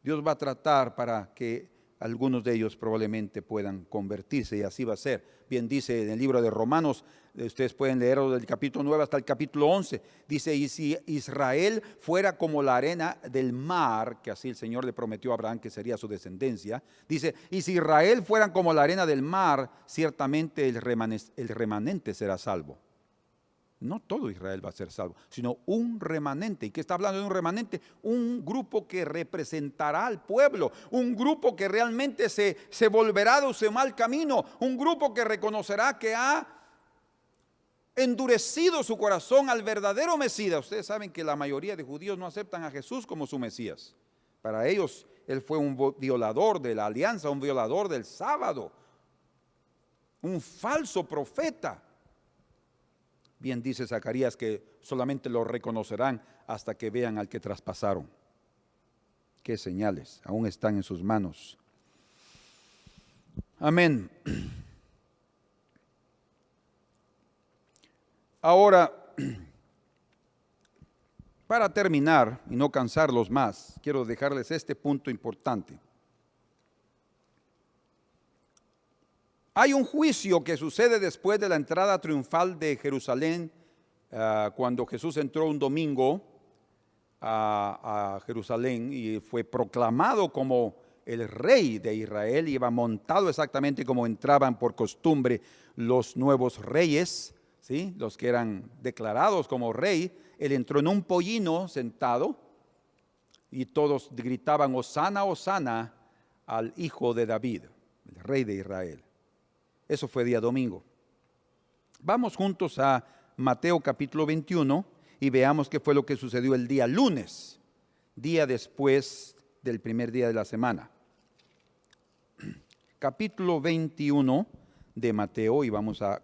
Dios va a tratar para que algunos de ellos probablemente puedan convertirse, y así va a ser. Bien dice en el libro de Romanos, ustedes pueden leerlo del capítulo 9 hasta el capítulo 11, dice, y si Israel fuera como la arena del mar, que así el Señor le prometió a Abraham que sería su descendencia, dice, y si Israel fuera como la arena del mar, ciertamente el remanente será salvo. No todo Israel va a ser salvo, sino un remanente. ¿Y qué está hablando de un remanente? Un grupo que representará al pueblo, un grupo que realmente se volverá de su mal camino, un grupo que reconocerá que ha endurecido su corazón al verdadero Mesías. Ustedes saben que la mayoría de judíos no aceptan a Jesús como su Mesías. Para ellos, Él fue un violador de la alianza, un violador del sábado, un falso profeta. Bien dice Zacarías que solamente lo reconocerán hasta que vean al que traspasaron. Qué señales aún están en sus manos. Amén. Ahora, para terminar y no cansarlos más, quiero dejarles este punto importante. Hay un juicio que sucede después de la entrada triunfal de Jerusalén, cuando Jesús entró un domingo a Jerusalén y fue proclamado como el rey de Israel. Iba montado exactamente como entraban por costumbre los nuevos reyes, ¿sí? Los que eran declarados como rey. Él entró en un pollino sentado y todos gritaban: Hosana, Hosana al hijo de David, el rey de Israel. Eso fue día domingo. Vamos juntos a Mateo capítulo 21 y veamos qué fue lo que sucedió el día lunes, día después del primer día de la semana. Capítulo 21 de Mateo, y vamos a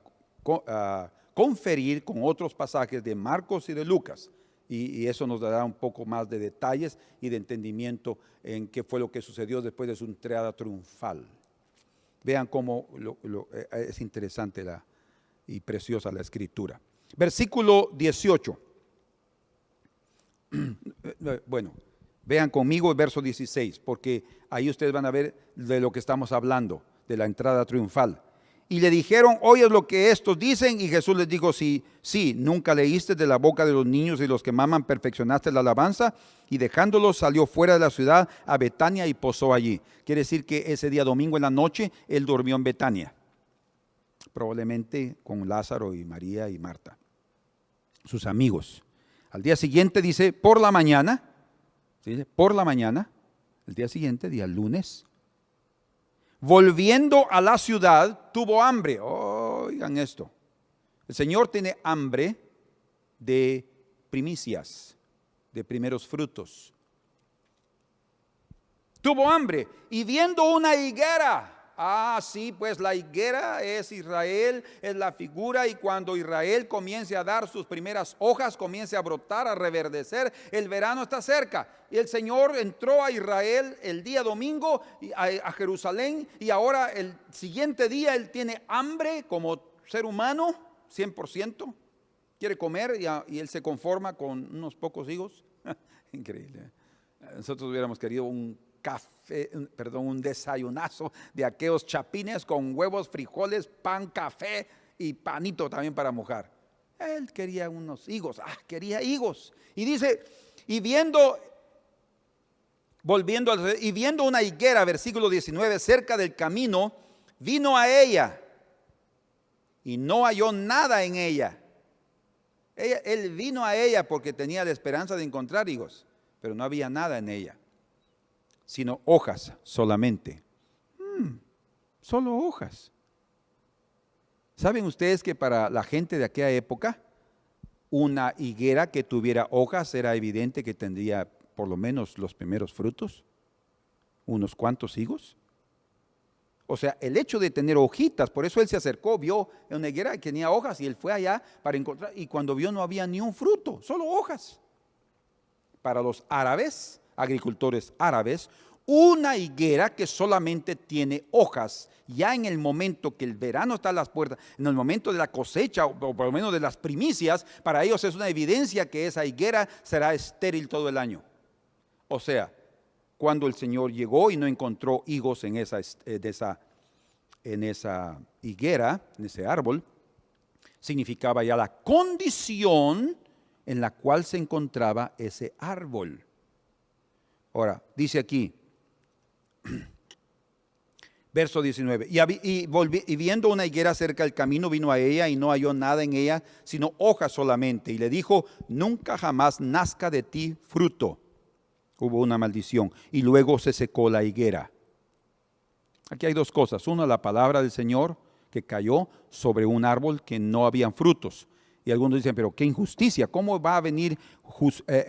conferir con otros pasajes de Marcos y de Lucas. Y eso nos dará un poco más de detalles y de entendimiento en qué fue lo que sucedió después de su entrada triunfal. Vean cómo es interesante y preciosa la escritura. Versículo 18. Bueno, vean conmigo el verso 16, porque ahí ustedes van a ver de lo que estamos hablando, de la entrada triunfal. Y le dijeron: ¿oyes lo que estos dicen? Y Jesús les dijo: sí, nunca leíste de la boca de los niños y los que maman perfeccionaste la alabanza. Y dejándolos salió fuera de la ciudad a Betania y posó allí. Quiere decir que ese día domingo en la noche él durmió en Betania, probablemente con Lázaro y María y Marta, sus amigos. Al día siguiente dice, por la mañana, el día siguiente, día lunes, volviendo a la ciudad, tuvo hambre. Oigan esto. El Señor tiene hambre de primicias, de primeros frutos. Tuvo hambre y viendo una higuera. Sí, pues la higuera es Israel, es la figura, y cuando Israel comience a dar sus primeras hojas, comience a brotar, a reverdecer, el verano está cerca. Y el Señor entró a Israel el día domingo, a Jerusalén, y ahora el siguiente día Él tiene hambre como ser humano, 100%, quiere comer y Él se conforma con unos pocos higos. Increíble. Nosotros hubiéramos querido un desayunazo de aquellos chapines con huevos, frijoles, pan, café y panito también para mojar. Él quería unos higos, quería higos. Y dice, y viendo una higuera, versículo 19, cerca del camino, vino a ella y no halló nada en ella. Él vino a ella porque tenía la esperanza de encontrar higos, pero no había nada en ella, sino hojas solamente. Solo hojas. ¿Saben ustedes que para la gente de aquella época, una higuera que tuviera hojas era evidente que tendría por lo menos los primeros frutos? Unos cuantos higos. O sea, el hecho de tener hojitas, por eso él se acercó, vio una higuera que tenía hojas y él fue allá para encontrar, y cuando vio no había ni un fruto, solo hojas. Para los árabes, agricultores árabes, una higuera que solamente tiene hojas, ya en el momento que el verano está a las puertas, en el momento de la cosecha o por lo menos de las primicias, para ellos es una evidencia que esa higuera será estéril todo el año. O sea, cuando el Señor llegó y no encontró higos en esa higuera, en ese árbol, significaba ya la condición en la cual se encontraba ese árbol. Ahora, dice aquí, verso 19, y viendo una higuera cerca del camino, vino a ella y no halló nada en ella, sino hojas solamente. Y le dijo: nunca jamás nazca de ti fruto. Hubo una maldición. Y luego se secó la higuera. Aquí hay dos cosas. Una, la palabra del Señor que cayó sobre un árbol que no habían frutos. Y algunos dicen, pero qué injusticia, ¿cómo va a venir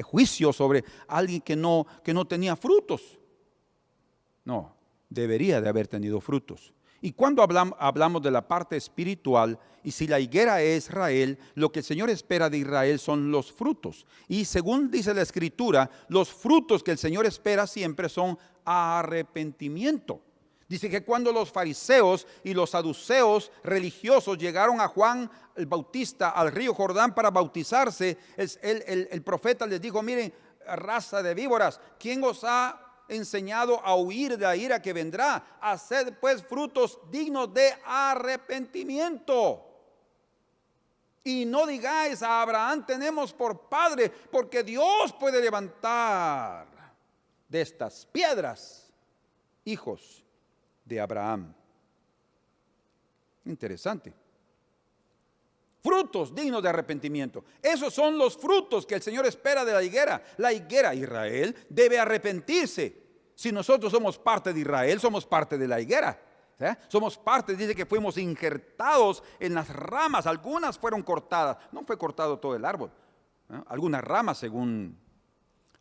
juicio sobre alguien que no tenía frutos? No, debería de haber tenido frutos. Y cuando hablamos de la parte espiritual, y si la higuera es Israel, lo que el Señor espera de Israel son los frutos. Y según dice la Escritura, los frutos que el Señor espera siempre son arrepentimiento. Dice que cuando los fariseos y los saduceos religiosos llegaron a Juan el Bautista al río Jordán para bautizarse, el profeta les dijo: miren, raza de víboras, ¿quién os ha enseñado a huir de la ira que vendrá? Haced pues frutos dignos de arrepentimiento. Y no digáis: a Abraham tenemos por padre, porque Dios puede levantar de estas piedras hijos de Abraham. Interesante. Frutos dignos de arrepentimiento. Esos son los frutos que el Señor espera de la higuera. La higuera, Israel, debe arrepentirse. Si nosotros somos parte de Israel, somos parte de la higuera. Somos parte, dice que fuimos injertados en las ramas. Algunas fueron cortadas. No fue cortado todo el árbol. Algunas ramas, según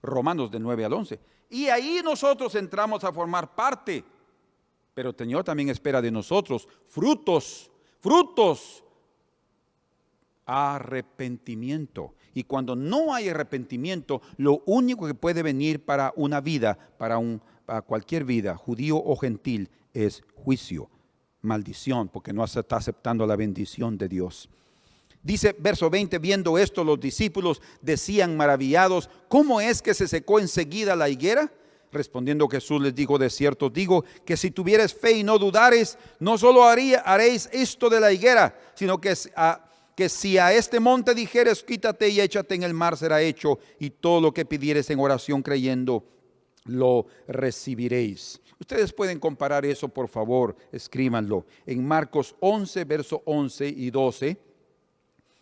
Romanos del 9 al 11. Y ahí nosotros entramos a formar parte. Pero el Señor también espera de nosotros frutos, arrepentimiento. Y cuando no hay arrepentimiento, lo único que puede venir para una vida, para cualquier vida, judío o gentil, es juicio, maldición, porque no está aceptando la bendición de Dios. Dice verso 20: viendo esto, los discípulos decían maravillados: ¿cómo es que se secó enseguida la higuera? Respondiendo Jesús les dijo: de cierto digo que si tuvieres fe y no dudares, no solo haréis esto de la higuera, sino que si a este monte dijeres: quítate y échate en el mar, será hecho, y todo lo que pidieres en oración creyendo, lo recibiréis. Ustedes pueden comparar eso, por favor, escríbanlo en Marcos 11, verso 11 y 12,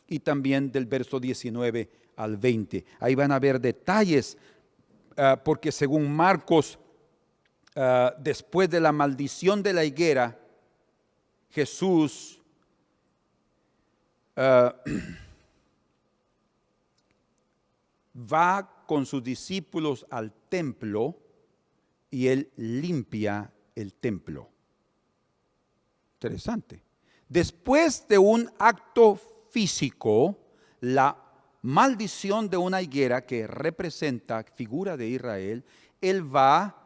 y también del verso 19 al 20. Ahí van a ver detalles, porque según Marcos, después de la maldición de la higuera, Jesús va con sus discípulos al templo y él limpia el templo. Interesante. Después de un acto físico, la maldición de una higuera que representa figura de Israel, él va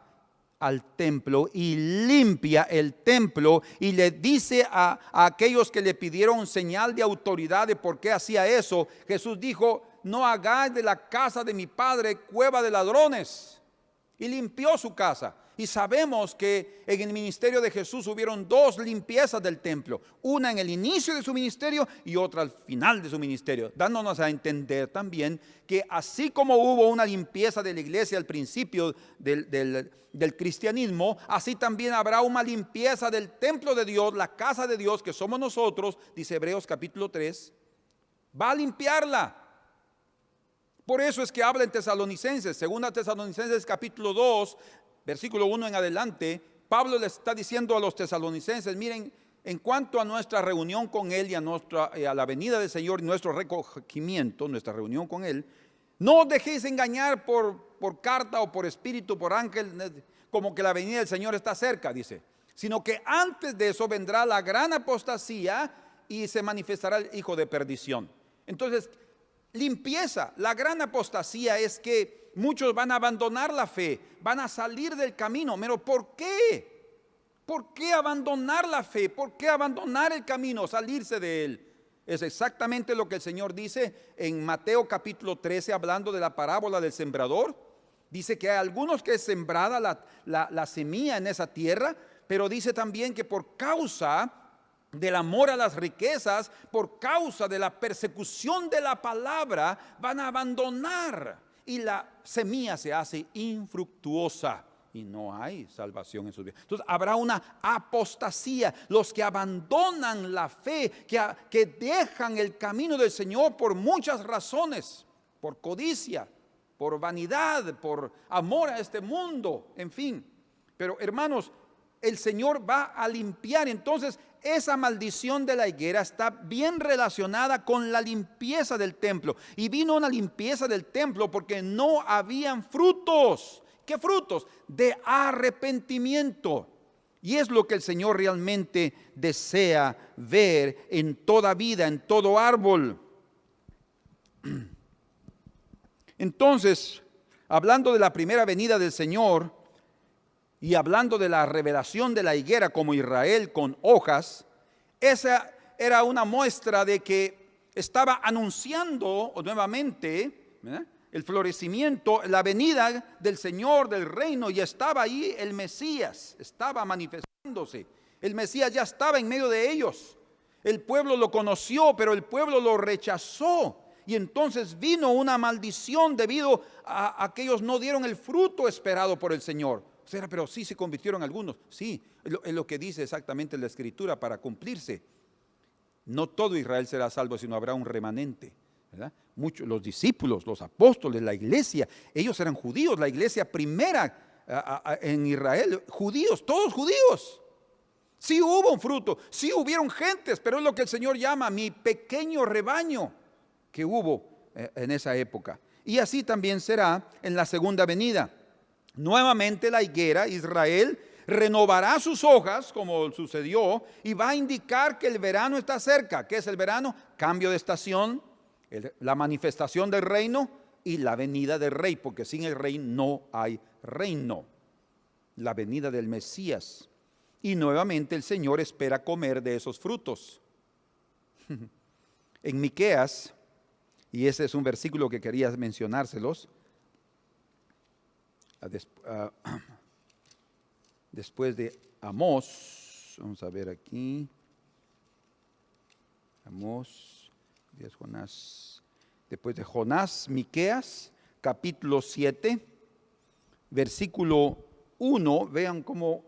al templo y limpia el templo y le dice a aquellos que le pidieron señal de autoridad de por qué hacía eso. Jesús dijo: no hagáis de la casa de mi padre cueva de ladrones. Y limpió su casa. Y sabemos que en el ministerio de Jesús hubieron dos limpiezas del templo, una en el inicio de su ministerio y otra al final de su ministerio, dándonos a entender también que así como hubo una limpieza de la iglesia al principio del cristianismo, así también habrá una limpieza del templo de Dios, la casa de Dios que somos nosotros, dice Hebreos capítulo 3, va a limpiarla. Por eso es que habla en Tesalonicenses, segunda Tesalonicenses capítulo 2, versículo 1 en adelante. Pablo le está diciendo a los tesalonicenses: miren, en cuanto a nuestra reunión con Él y a la venida del Señor y nuestro recogimiento, nuestra reunión con Él, no os dejéis engañar por carta o por espíritu, por ángel, como que la venida del Señor está cerca, dice, sino que antes de eso vendrá la gran apostasía y se manifestará el hijo de perdición. Entonces, limpieza, la gran apostasía es que muchos van a abandonar la fe, van a salir del camino. Pero ¿por qué? ¿Por qué abandonar la fe? ¿Por qué abandonar el camino, salirse de él? Es exactamente lo que el Señor dice en Mateo capítulo 13, hablando de la parábola del sembrador. Dice que hay algunos que es sembrada la semilla en esa tierra, pero dice también que por causa del amor a las riquezas, por causa de la persecución de la palabra, van a abandonar y la semilla se hace infructuosa y no hay salvación en sus vidas. Entonces habrá una apostasía, los que abandonan la fe, que dejan el camino del Señor por muchas razones, por codicia, por vanidad, por amor a este mundo, en fin. Pero hermanos, el Señor va a limpiar. Entonces esa maldición de la higuera está bien relacionada con la limpieza del templo. Y vino una limpieza del templo porque no habían frutos. ¿Qué frutos? De arrepentimiento. Y es lo que el Señor realmente desea ver en toda vida, en todo árbol. Entonces, hablando de la primera venida del Señor y hablando de la revelación de la higuera como Israel con hojas, esa era una muestra de que estaba anunciando nuevamente, ¿verdad?, el florecimiento, la venida del Señor, del reino, y estaba ahí el Mesías, estaba manifestándose. El Mesías ya estaba en medio de ellos. El pueblo lo conoció, pero el pueblo lo rechazó. Y entonces vino una maldición debido a que ellos no dieron el fruto esperado por el Señor. O sea, pero sí se convirtieron algunos. Sí, es lo que dice exactamente la Escritura para cumplirse. No todo Israel será salvo, sino habrá un remanente, ¿verdad? Muchos, los discípulos, los apóstoles, la iglesia, ellos eran judíos, la iglesia primera en Israel, judíos, todos judíos. Sí hubo un fruto, sí hubieron gentes, pero es lo que el Señor llama mi pequeño rebaño que hubo en esa época. Y así también será en la segunda venida. Nuevamente la higuera, Israel, renovará sus hojas, como sucedió, y va a indicar que el verano está cerca. ¿Qué es el verano? Cambio de estación, la manifestación del reino y la venida del rey, porque sin el rey no hay reino. La venida del Mesías. Y nuevamente el Señor espera comer de esos frutos. En Miqueas, y ese es un versículo que quería mencionárselos, después de Amós, vamos a ver aquí, Amós, Jonás, después de Jonás, Miqueas, capítulo 7, versículo 1, vean cómo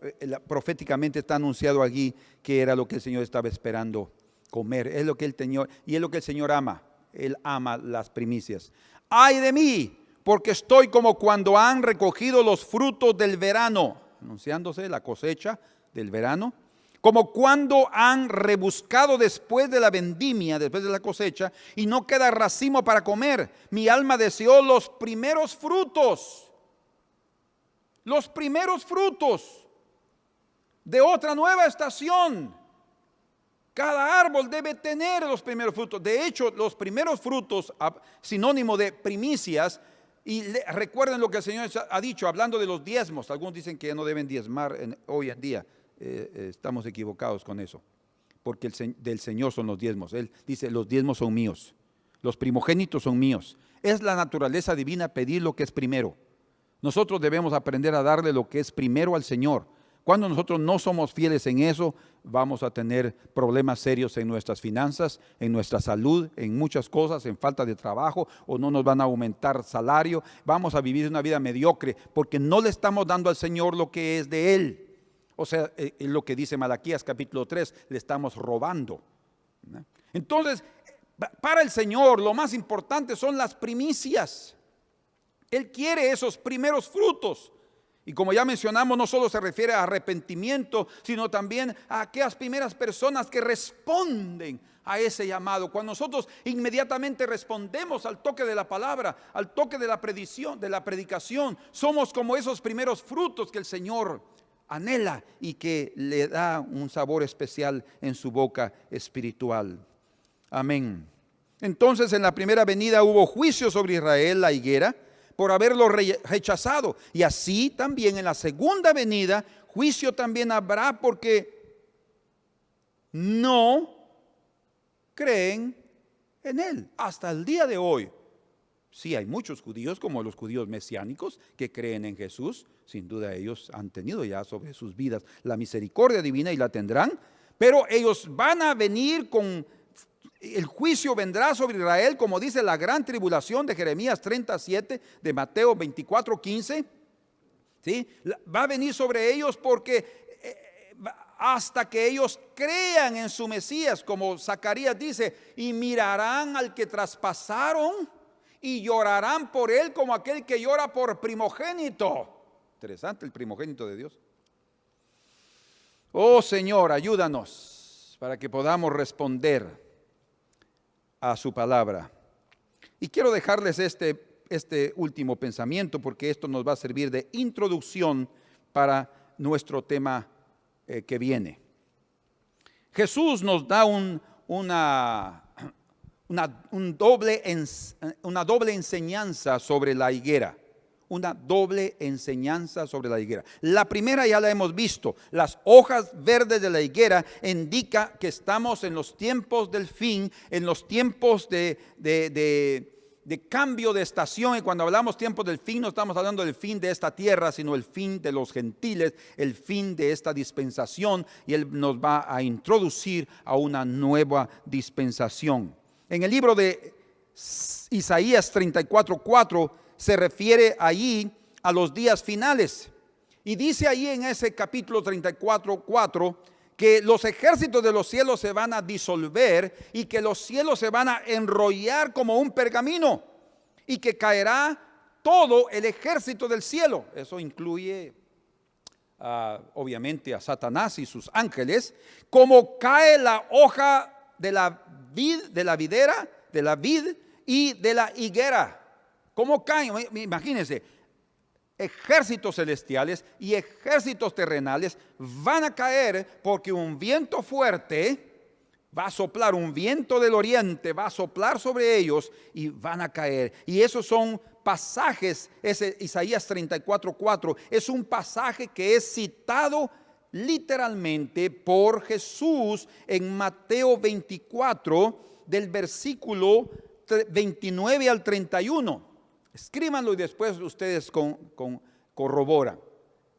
proféticamente está anunciado aquí que era lo que el Señor estaba esperando comer, es lo que el Señor, y es lo que el Señor ama, Él ama las primicias. ¡Ay de mí! Porque estoy como cuando han recogido los frutos del verano, anunciándose la cosecha del verano, como cuando han rebuscado después de la vendimia, después de la cosecha, y no queda racimo para comer. Mi alma deseó los primeros frutos de otra nueva estación. Cada árbol debe tener los primeros frutos. De hecho, los primeros frutos, sinónimo de primicias. Y recuerden lo que el Señor ha dicho, hablando de los diezmos. Algunos dicen que ya no deben diezmar hoy en día. Estamos equivocados con eso, porque del Señor son los diezmos. Él dice, los diezmos son míos, los primogénitos son míos. Es la naturaleza divina pedir lo que es primero. Nosotros debemos aprender a darle lo que es primero al Señor. Cuando nosotros no somos fieles en eso, vamos a tener problemas serios en nuestras finanzas, en nuestra salud, en muchas cosas, en falta de trabajo, o no nos van a aumentar salario. Vamos a vivir una vida mediocre porque no le estamos dando al Señor lo que es de Él. O sea, es lo que dice Malaquías capítulo 3, le estamos robando. Entonces, para el Señor lo más importante son las primicias. Él quiere esos primeros frutos. Y como ya mencionamos, no solo se refiere a arrepentimiento, sino también a aquellas primeras personas que responden a ese llamado. Cuando nosotros inmediatamente respondemos al toque de la palabra, al toque de la predicación, somos como esos primeros frutos que el Señor anhela y que le da un sabor especial en su boca espiritual. Amén. Entonces, en la primera venida hubo juicio sobre Israel, la higuera, por haberlo rechazado. Y así también en la segunda venida, juicio también habrá porque no creen en Él. Hasta el día de hoy, sí hay muchos judíos, como los judíos mesiánicos, que creen en Jesús. Sin duda ellos han tenido ya sobre sus vidas la misericordia divina y la tendrán. Pero ellos van a venir con... El juicio vendrá sobre Israel, como dice la gran tribulación de Jeremías 37, de Mateo 24, 15. ¿Sí? Va a venir sobre ellos porque hasta que ellos crean en su Mesías, como Zacarías dice, y mirarán al que traspasaron y llorarán por él como aquel que llora por primogénito. Interesante, el primogénito de Dios. Oh Señor, ayúdanos para que podamos responder a su palabra. Y quiero dejarles este último pensamiento, porque esto nos va a servir de introducción para nuestro tema que viene. Jesús nos da una doble enseñanza sobre la higuera. Una doble enseñanza sobre la higuera. La primera ya la hemos visto. Las hojas verdes de la higuera indica que estamos en los tiempos del fin, en los tiempos de cambio de estación. Y cuando hablamos tiempo del fin, no estamos hablando del fin de esta tierra, sino el fin de los gentiles, el fin de esta dispensación. Y Él nos va a introducir a una nueva dispensación. En el libro de Isaías 34:4 se refiere allí a los días finales. Y dice ahí en ese capítulo 34:4 que los ejércitos de los cielos se van a disolver y que los cielos se van a enrollar como un pergamino y que caerá todo el ejército del cielo. Eso incluye obviamente a Satanás y sus ángeles, como cae la hoja de la vid, de la videra, de la vid y de la higuera. ¿Cómo caen? Imagínense, ejércitos celestiales y ejércitos terrenales van a caer porque un viento fuerte va a soplar, un viento del oriente va a soplar sobre ellos y van a caer. Y esos son pasajes, ese Isaías 34:4 es un pasaje que es citado literalmente por Jesús en Mateo 24 del versículo 29 al 31. Escríbanlo y después ustedes corroboran.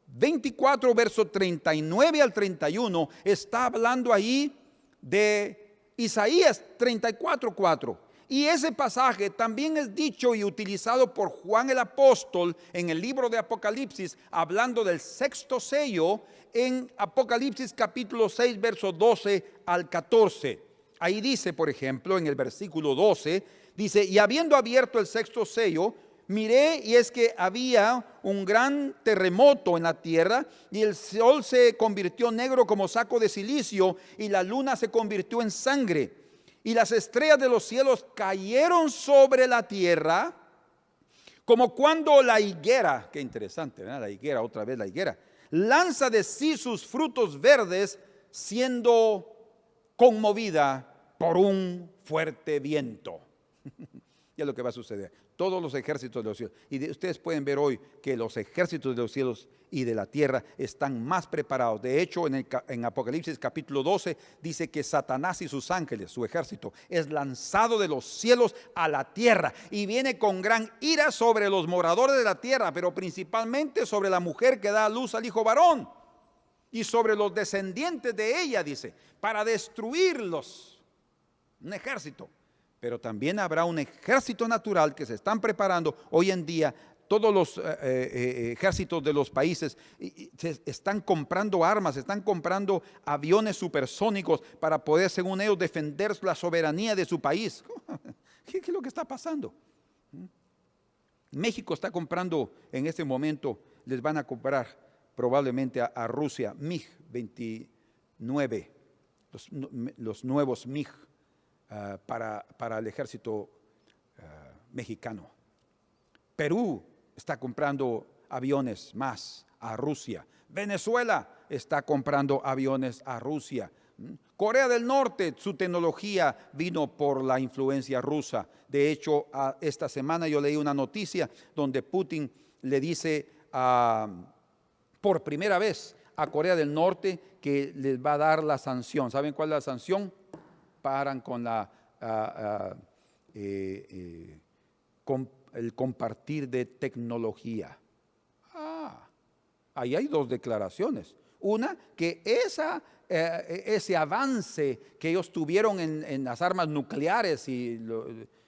24 verso 39 al 31 está hablando ahí de Isaías 34:4. Y ese pasaje también es dicho y utilizado por Juan el apóstol en el libro de Apocalipsis, hablando del sexto sello en Apocalipsis capítulo 6 verso 12 al 14. Ahí dice, por ejemplo, en el versículo 12, dice: y habiendo abierto el sexto sello, miré y es que había un gran terremoto en la tierra y el sol se convirtió negro como saco de silicio y la luna se convirtió en sangre y las estrellas de los cielos cayeron sobre la tierra como cuando la higuera, qué interesante, ¿verdad? La higuera, otra vez la higuera, lanza de sí sus frutos verdes siendo conmovida por un fuerte viento. Y es lo que va a suceder. Todos los ejércitos de los cielos. Y ustedes pueden ver hoy que los ejércitos de los cielos y de la tierra están más preparados. De hecho, en Apocalipsis capítulo 12 dice que Satanás y sus ángeles, su ejército, es lanzado de los cielos a la tierra y viene con gran ira sobre los moradores de la tierra, pero principalmente sobre la mujer que da a luz al hijo varón y sobre los descendientes de ella, dice, para destruirlos. Un ejército. Pero también habrá un ejército natural que se están preparando hoy en día. Todos los ejércitos de los países se están comprando armas, están comprando aviones supersónicos para poder, según ellos, defender la soberanía de su país. ¿Qué es lo que está pasando? México está comprando en este momento, les van a comprar probablemente a Rusia MiG-29, los nuevos MiG. Para el ejército mexicano. Perú está comprando aviones más a Rusia. Venezuela está comprando aviones a Rusia. Corea del Norte, su tecnología vino por la influencia rusa. De hecho, esta semana yo leí una noticia donde Putin le dice por primera vez a Corea del Norte que les va a dar la sanción. ¿Saben cuál es la sanción? Paran con el compartir de tecnología. Ahí hay dos declaraciones. Una, que ese avance que ellos tuvieron en las armas nucleares y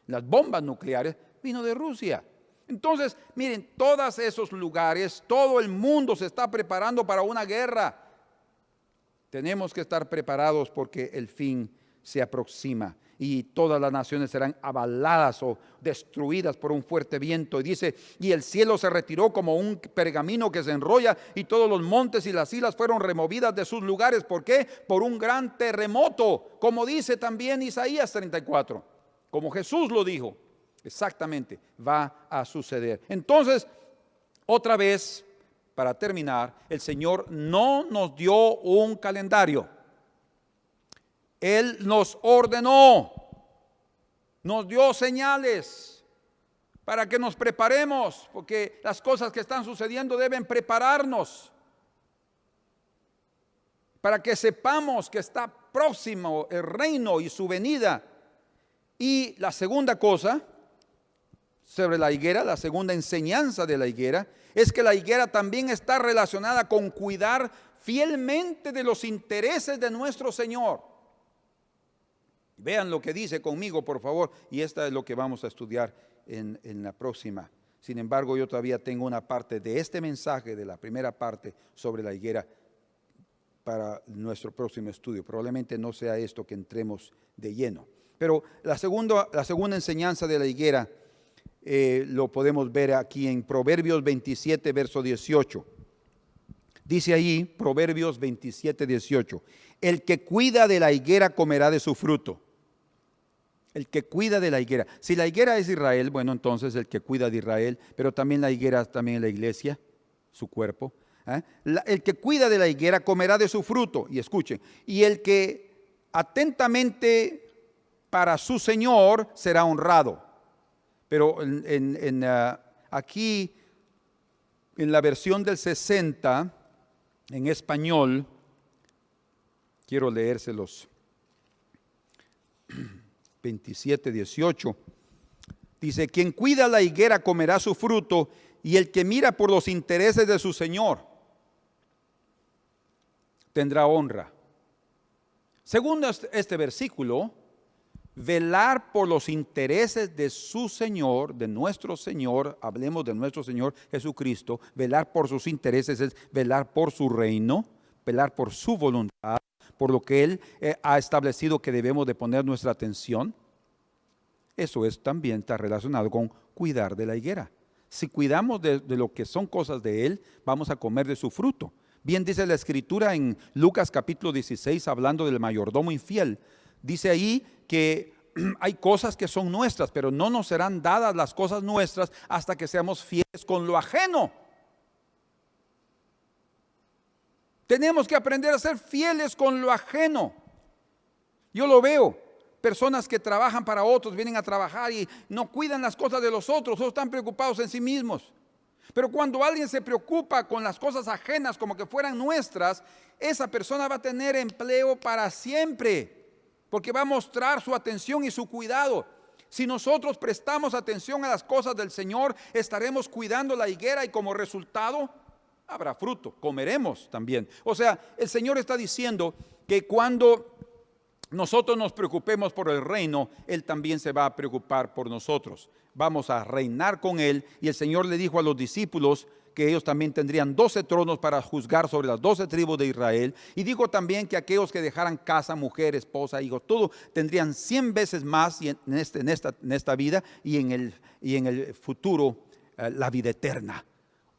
las bombas nucleares vino de Rusia. Entonces, miren, todos esos lugares, todo el mundo se está preparando para una guerra. Tenemos que estar preparados porque el fin se aproxima y todas las naciones serán avaladas o destruidas por un fuerte viento. Y dice, y el cielo se retiró como un pergamino que se enrolla y todos los montes y las islas fueron removidas de sus lugares. ¿Por qué? Por un gran terremoto, como dice también Isaías 34, como Jesús lo dijo. Exactamente, va a suceder. Entonces, otra vez, para terminar, el Señor no nos dio un calendario. Él nos ordenó, nos dio señales para que nos preparemos, porque las cosas que están sucediendo deben prepararnos, para que sepamos que está próximo el reino y su venida. Y la segunda cosa sobre la higuera, la segunda enseñanza de la higuera, es que la higuera también está relacionada con cuidar fielmente de los intereses de nuestro Señor. Vean lo que dice conmigo, por favor, y esta es lo que vamos a estudiar en la próxima. Sin embargo, yo todavía tengo una parte de este mensaje, de la primera parte sobre la higuera, para nuestro próximo estudio. Probablemente no sea esto que entremos de lleno. Pero la segunda enseñanza de la higuera lo podemos ver aquí en Proverbios 27, verso 18. Dice allí, Proverbios 27, 18, el que cuida de la higuera comerá de su fruto. El que cuida de la higuera. Si la higuera es Israel, bueno, entonces el que cuida de Israel, pero también la higuera también es la iglesia, su cuerpo. El que cuida de la higuera comerá de su fruto. Y escuchen, y el que atentamente para su Señor será honrado. Pero aquí, en la versión del 60, en español, quiero leérselos. 27, 18, dice, quien cuida la higuera comerá su fruto, y el que mira por los intereses de su Señor tendrá honra. Según este versículo, velar por los intereses de su Señor, de nuestro Señor, hablemos de nuestro Señor Jesucristo, velar por sus intereses es velar por su reino, velar por su voluntad, por lo que Él ha establecido que debemos de poner nuestra atención. Eso también está relacionado con cuidar de la higuera. Si cuidamos de lo que son cosas de Él, vamos a comer de su fruto. Bien dice la Escritura en Lucas capítulo 16, hablando del mayordomo infiel. Dice ahí que hay cosas que son nuestras, pero no nos serán dadas las cosas nuestras hasta que seamos fieles con lo ajeno. Tenemos que aprender a ser fieles con lo ajeno. Yo lo veo, personas que trabajan para otros, vienen a trabajar y no cuidan las cosas de los otros, solo están preocupados en sí mismos. Pero cuando alguien se preocupa con las cosas ajenas como que fueran nuestras, esa persona va a tener empleo para siempre, porque va a mostrar su atención y su cuidado. Si nosotros prestamos atención a las cosas del Señor, estaremos cuidando la higuera y como resultado habrá fruto, comeremos también. O sea, el Señor está diciendo que cuando nosotros nos preocupemos por el reino, Él también se va a preocupar por nosotros. Vamos a reinar con Él, y el Señor le dijo a los discípulos que ellos también tendrían 12 tronos para juzgar sobre las 12 tribus de Israel, y dijo también que aquellos que dejaran casa, mujer, esposa, hijos, todo, tendrían 100 veces más en esta vida y en el futuro la vida eterna.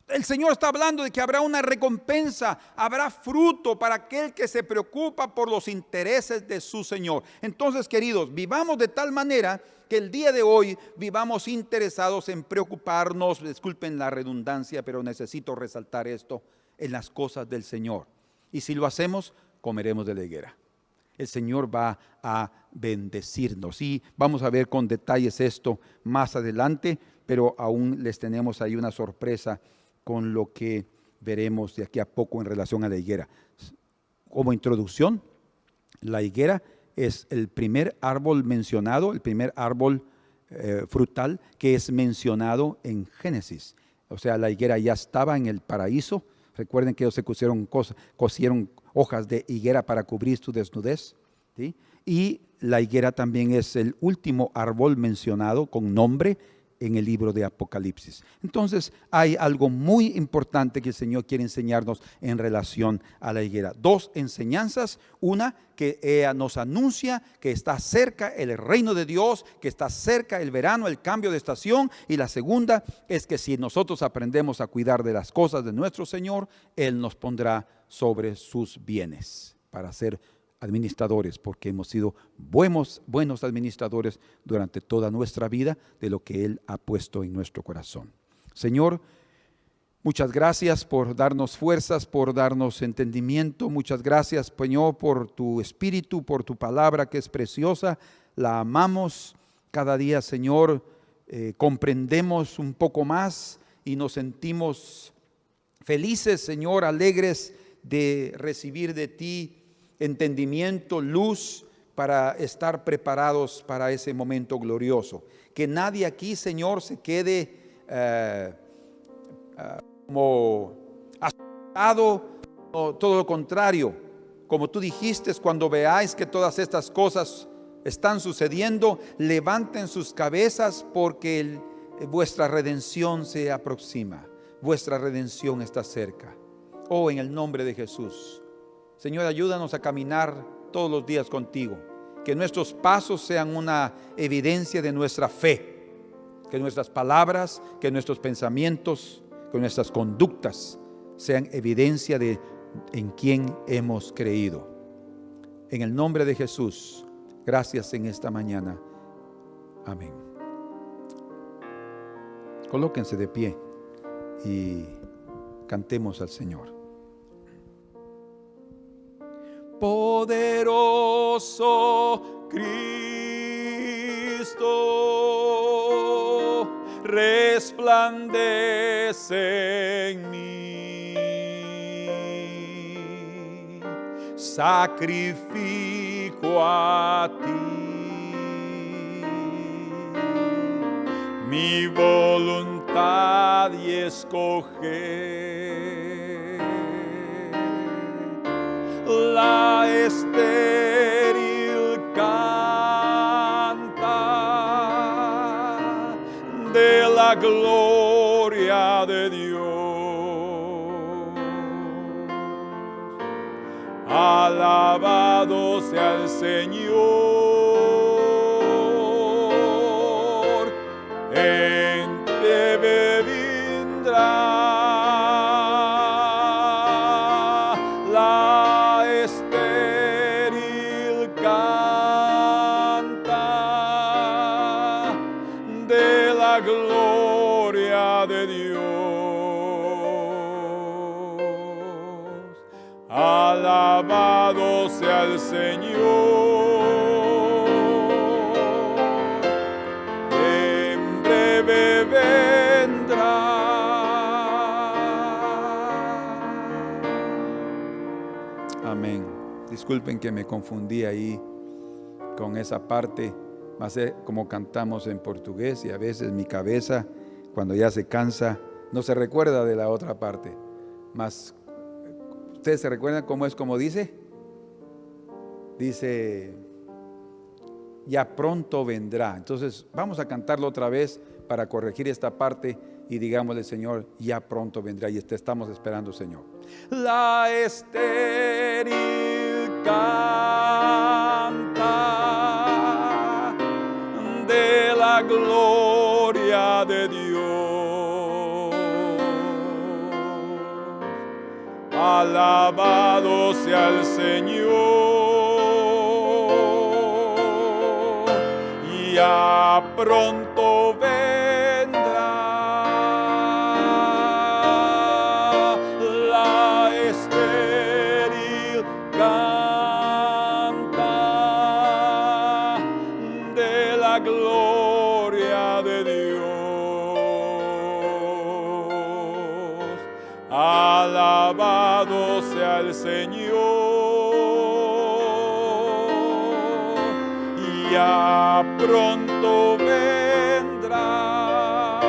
El Señor está hablando de que habrá una recompensa, habrá fruto para aquel que se preocupa por los intereses de su Señor. Entonces, queridos, vivamos de tal manera que el día de hoy vivamos interesados en preocuparnos, disculpen la redundancia, pero necesito resaltar esto, en las cosas del Señor. Y si lo hacemos, comeremos de la higuera. El Señor va a bendecirnos. Y vamos a ver con detalles esto más adelante, pero aún les tenemos ahí una sorpresa con lo que veremos de aquí a poco en relación a la higuera. Como introducción, la higuera es el primer árbol mencionado, el primer árbol frutal que es mencionado en Génesis. O sea, la higuera ya estaba en el paraíso. Recuerden que ellos se cosieron hojas de higuera para cubrir su desnudez, ¿sí? Y la higuera también es el último árbol mencionado con nombre en el libro de Apocalipsis. Entonces hay algo muy importante que el Señor quiere enseñarnos en relación a la higuera. Dos enseñanzas: una, que ella nos anuncia que está cerca el reino de Dios, que está cerca el verano, el cambio de estación. Y la segunda es que si nosotros aprendemos a cuidar de las cosas de nuestro Señor, Él nos pondrá sobre sus bienes para ser administradores, porque hemos sido buenos administradores durante toda nuestra vida de lo que Él ha puesto en nuestro corazón. Señor, muchas gracias por darnos fuerzas, por darnos entendimiento. Muchas gracias, Señor, por tu Espíritu, por tu palabra que es preciosa. La amamos cada día, Señor. Comprendemos un poco más y nos sentimos felices, Señor, alegres de recibir de ti entendimiento, luz, para estar preparados para ese momento glorioso. Que nadie aquí, Señor, se quede como asustado, o todo lo contrario. Como tú dijiste, cuando veáis que todas estas cosas están sucediendo, levanten sus cabezas, porque vuestra redención se aproxima. Vuestra redención está cerca. Oh, en el nombre de Jesús, Señor, ayúdanos a caminar todos los días contigo. Que nuestros pasos sean una evidencia de nuestra fe. Que nuestras palabras, que nuestros pensamientos, que nuestras conductas sean evidencia de en quién hemos creído. En el nombre de Jesús, gracias en esta mañana. Amén. Colóquense de pie y cantemos al Señor. Poderoso Cristo, resplandece en mí. Sacrifico a ti mi voluntad y escoger la estéril canta de la gloria de Dios. Alabado sea el Señor, en breve vendrá la estéril canta de la gloria de Dios. Alabado sea el Señor, en breve vendrá. Amén. Disculpen que me confundí ahí con esa parte, más como cantamos en portugués, y a veces mi cabeza, cuando ya se cansa, no se recuerda de la otra parte. Mas ¿ustedes se recuerdan cómo es, como dice? Dice, ya pronto vendrá. Entonces vamos a cantarlo otra vez para corregir esta parte y digámosle, Señor, ya pronto vendrá, y te estamos esperando, Señor. La estéril canta de la gloria de Dios. Alabado sea el Señor, ya pronto vendrá la estéril canta de la gloria de Dios. Alabado sea el Señor, ya pronto vendrá.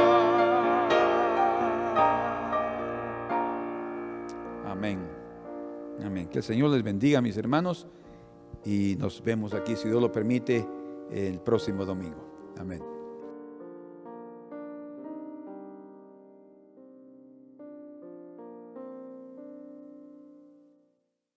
Amén. Amén. Que el Señor les bendiga, mis hermanos, y nos vemos aquí, si Dios lo permite, el próximo domingo. Amén.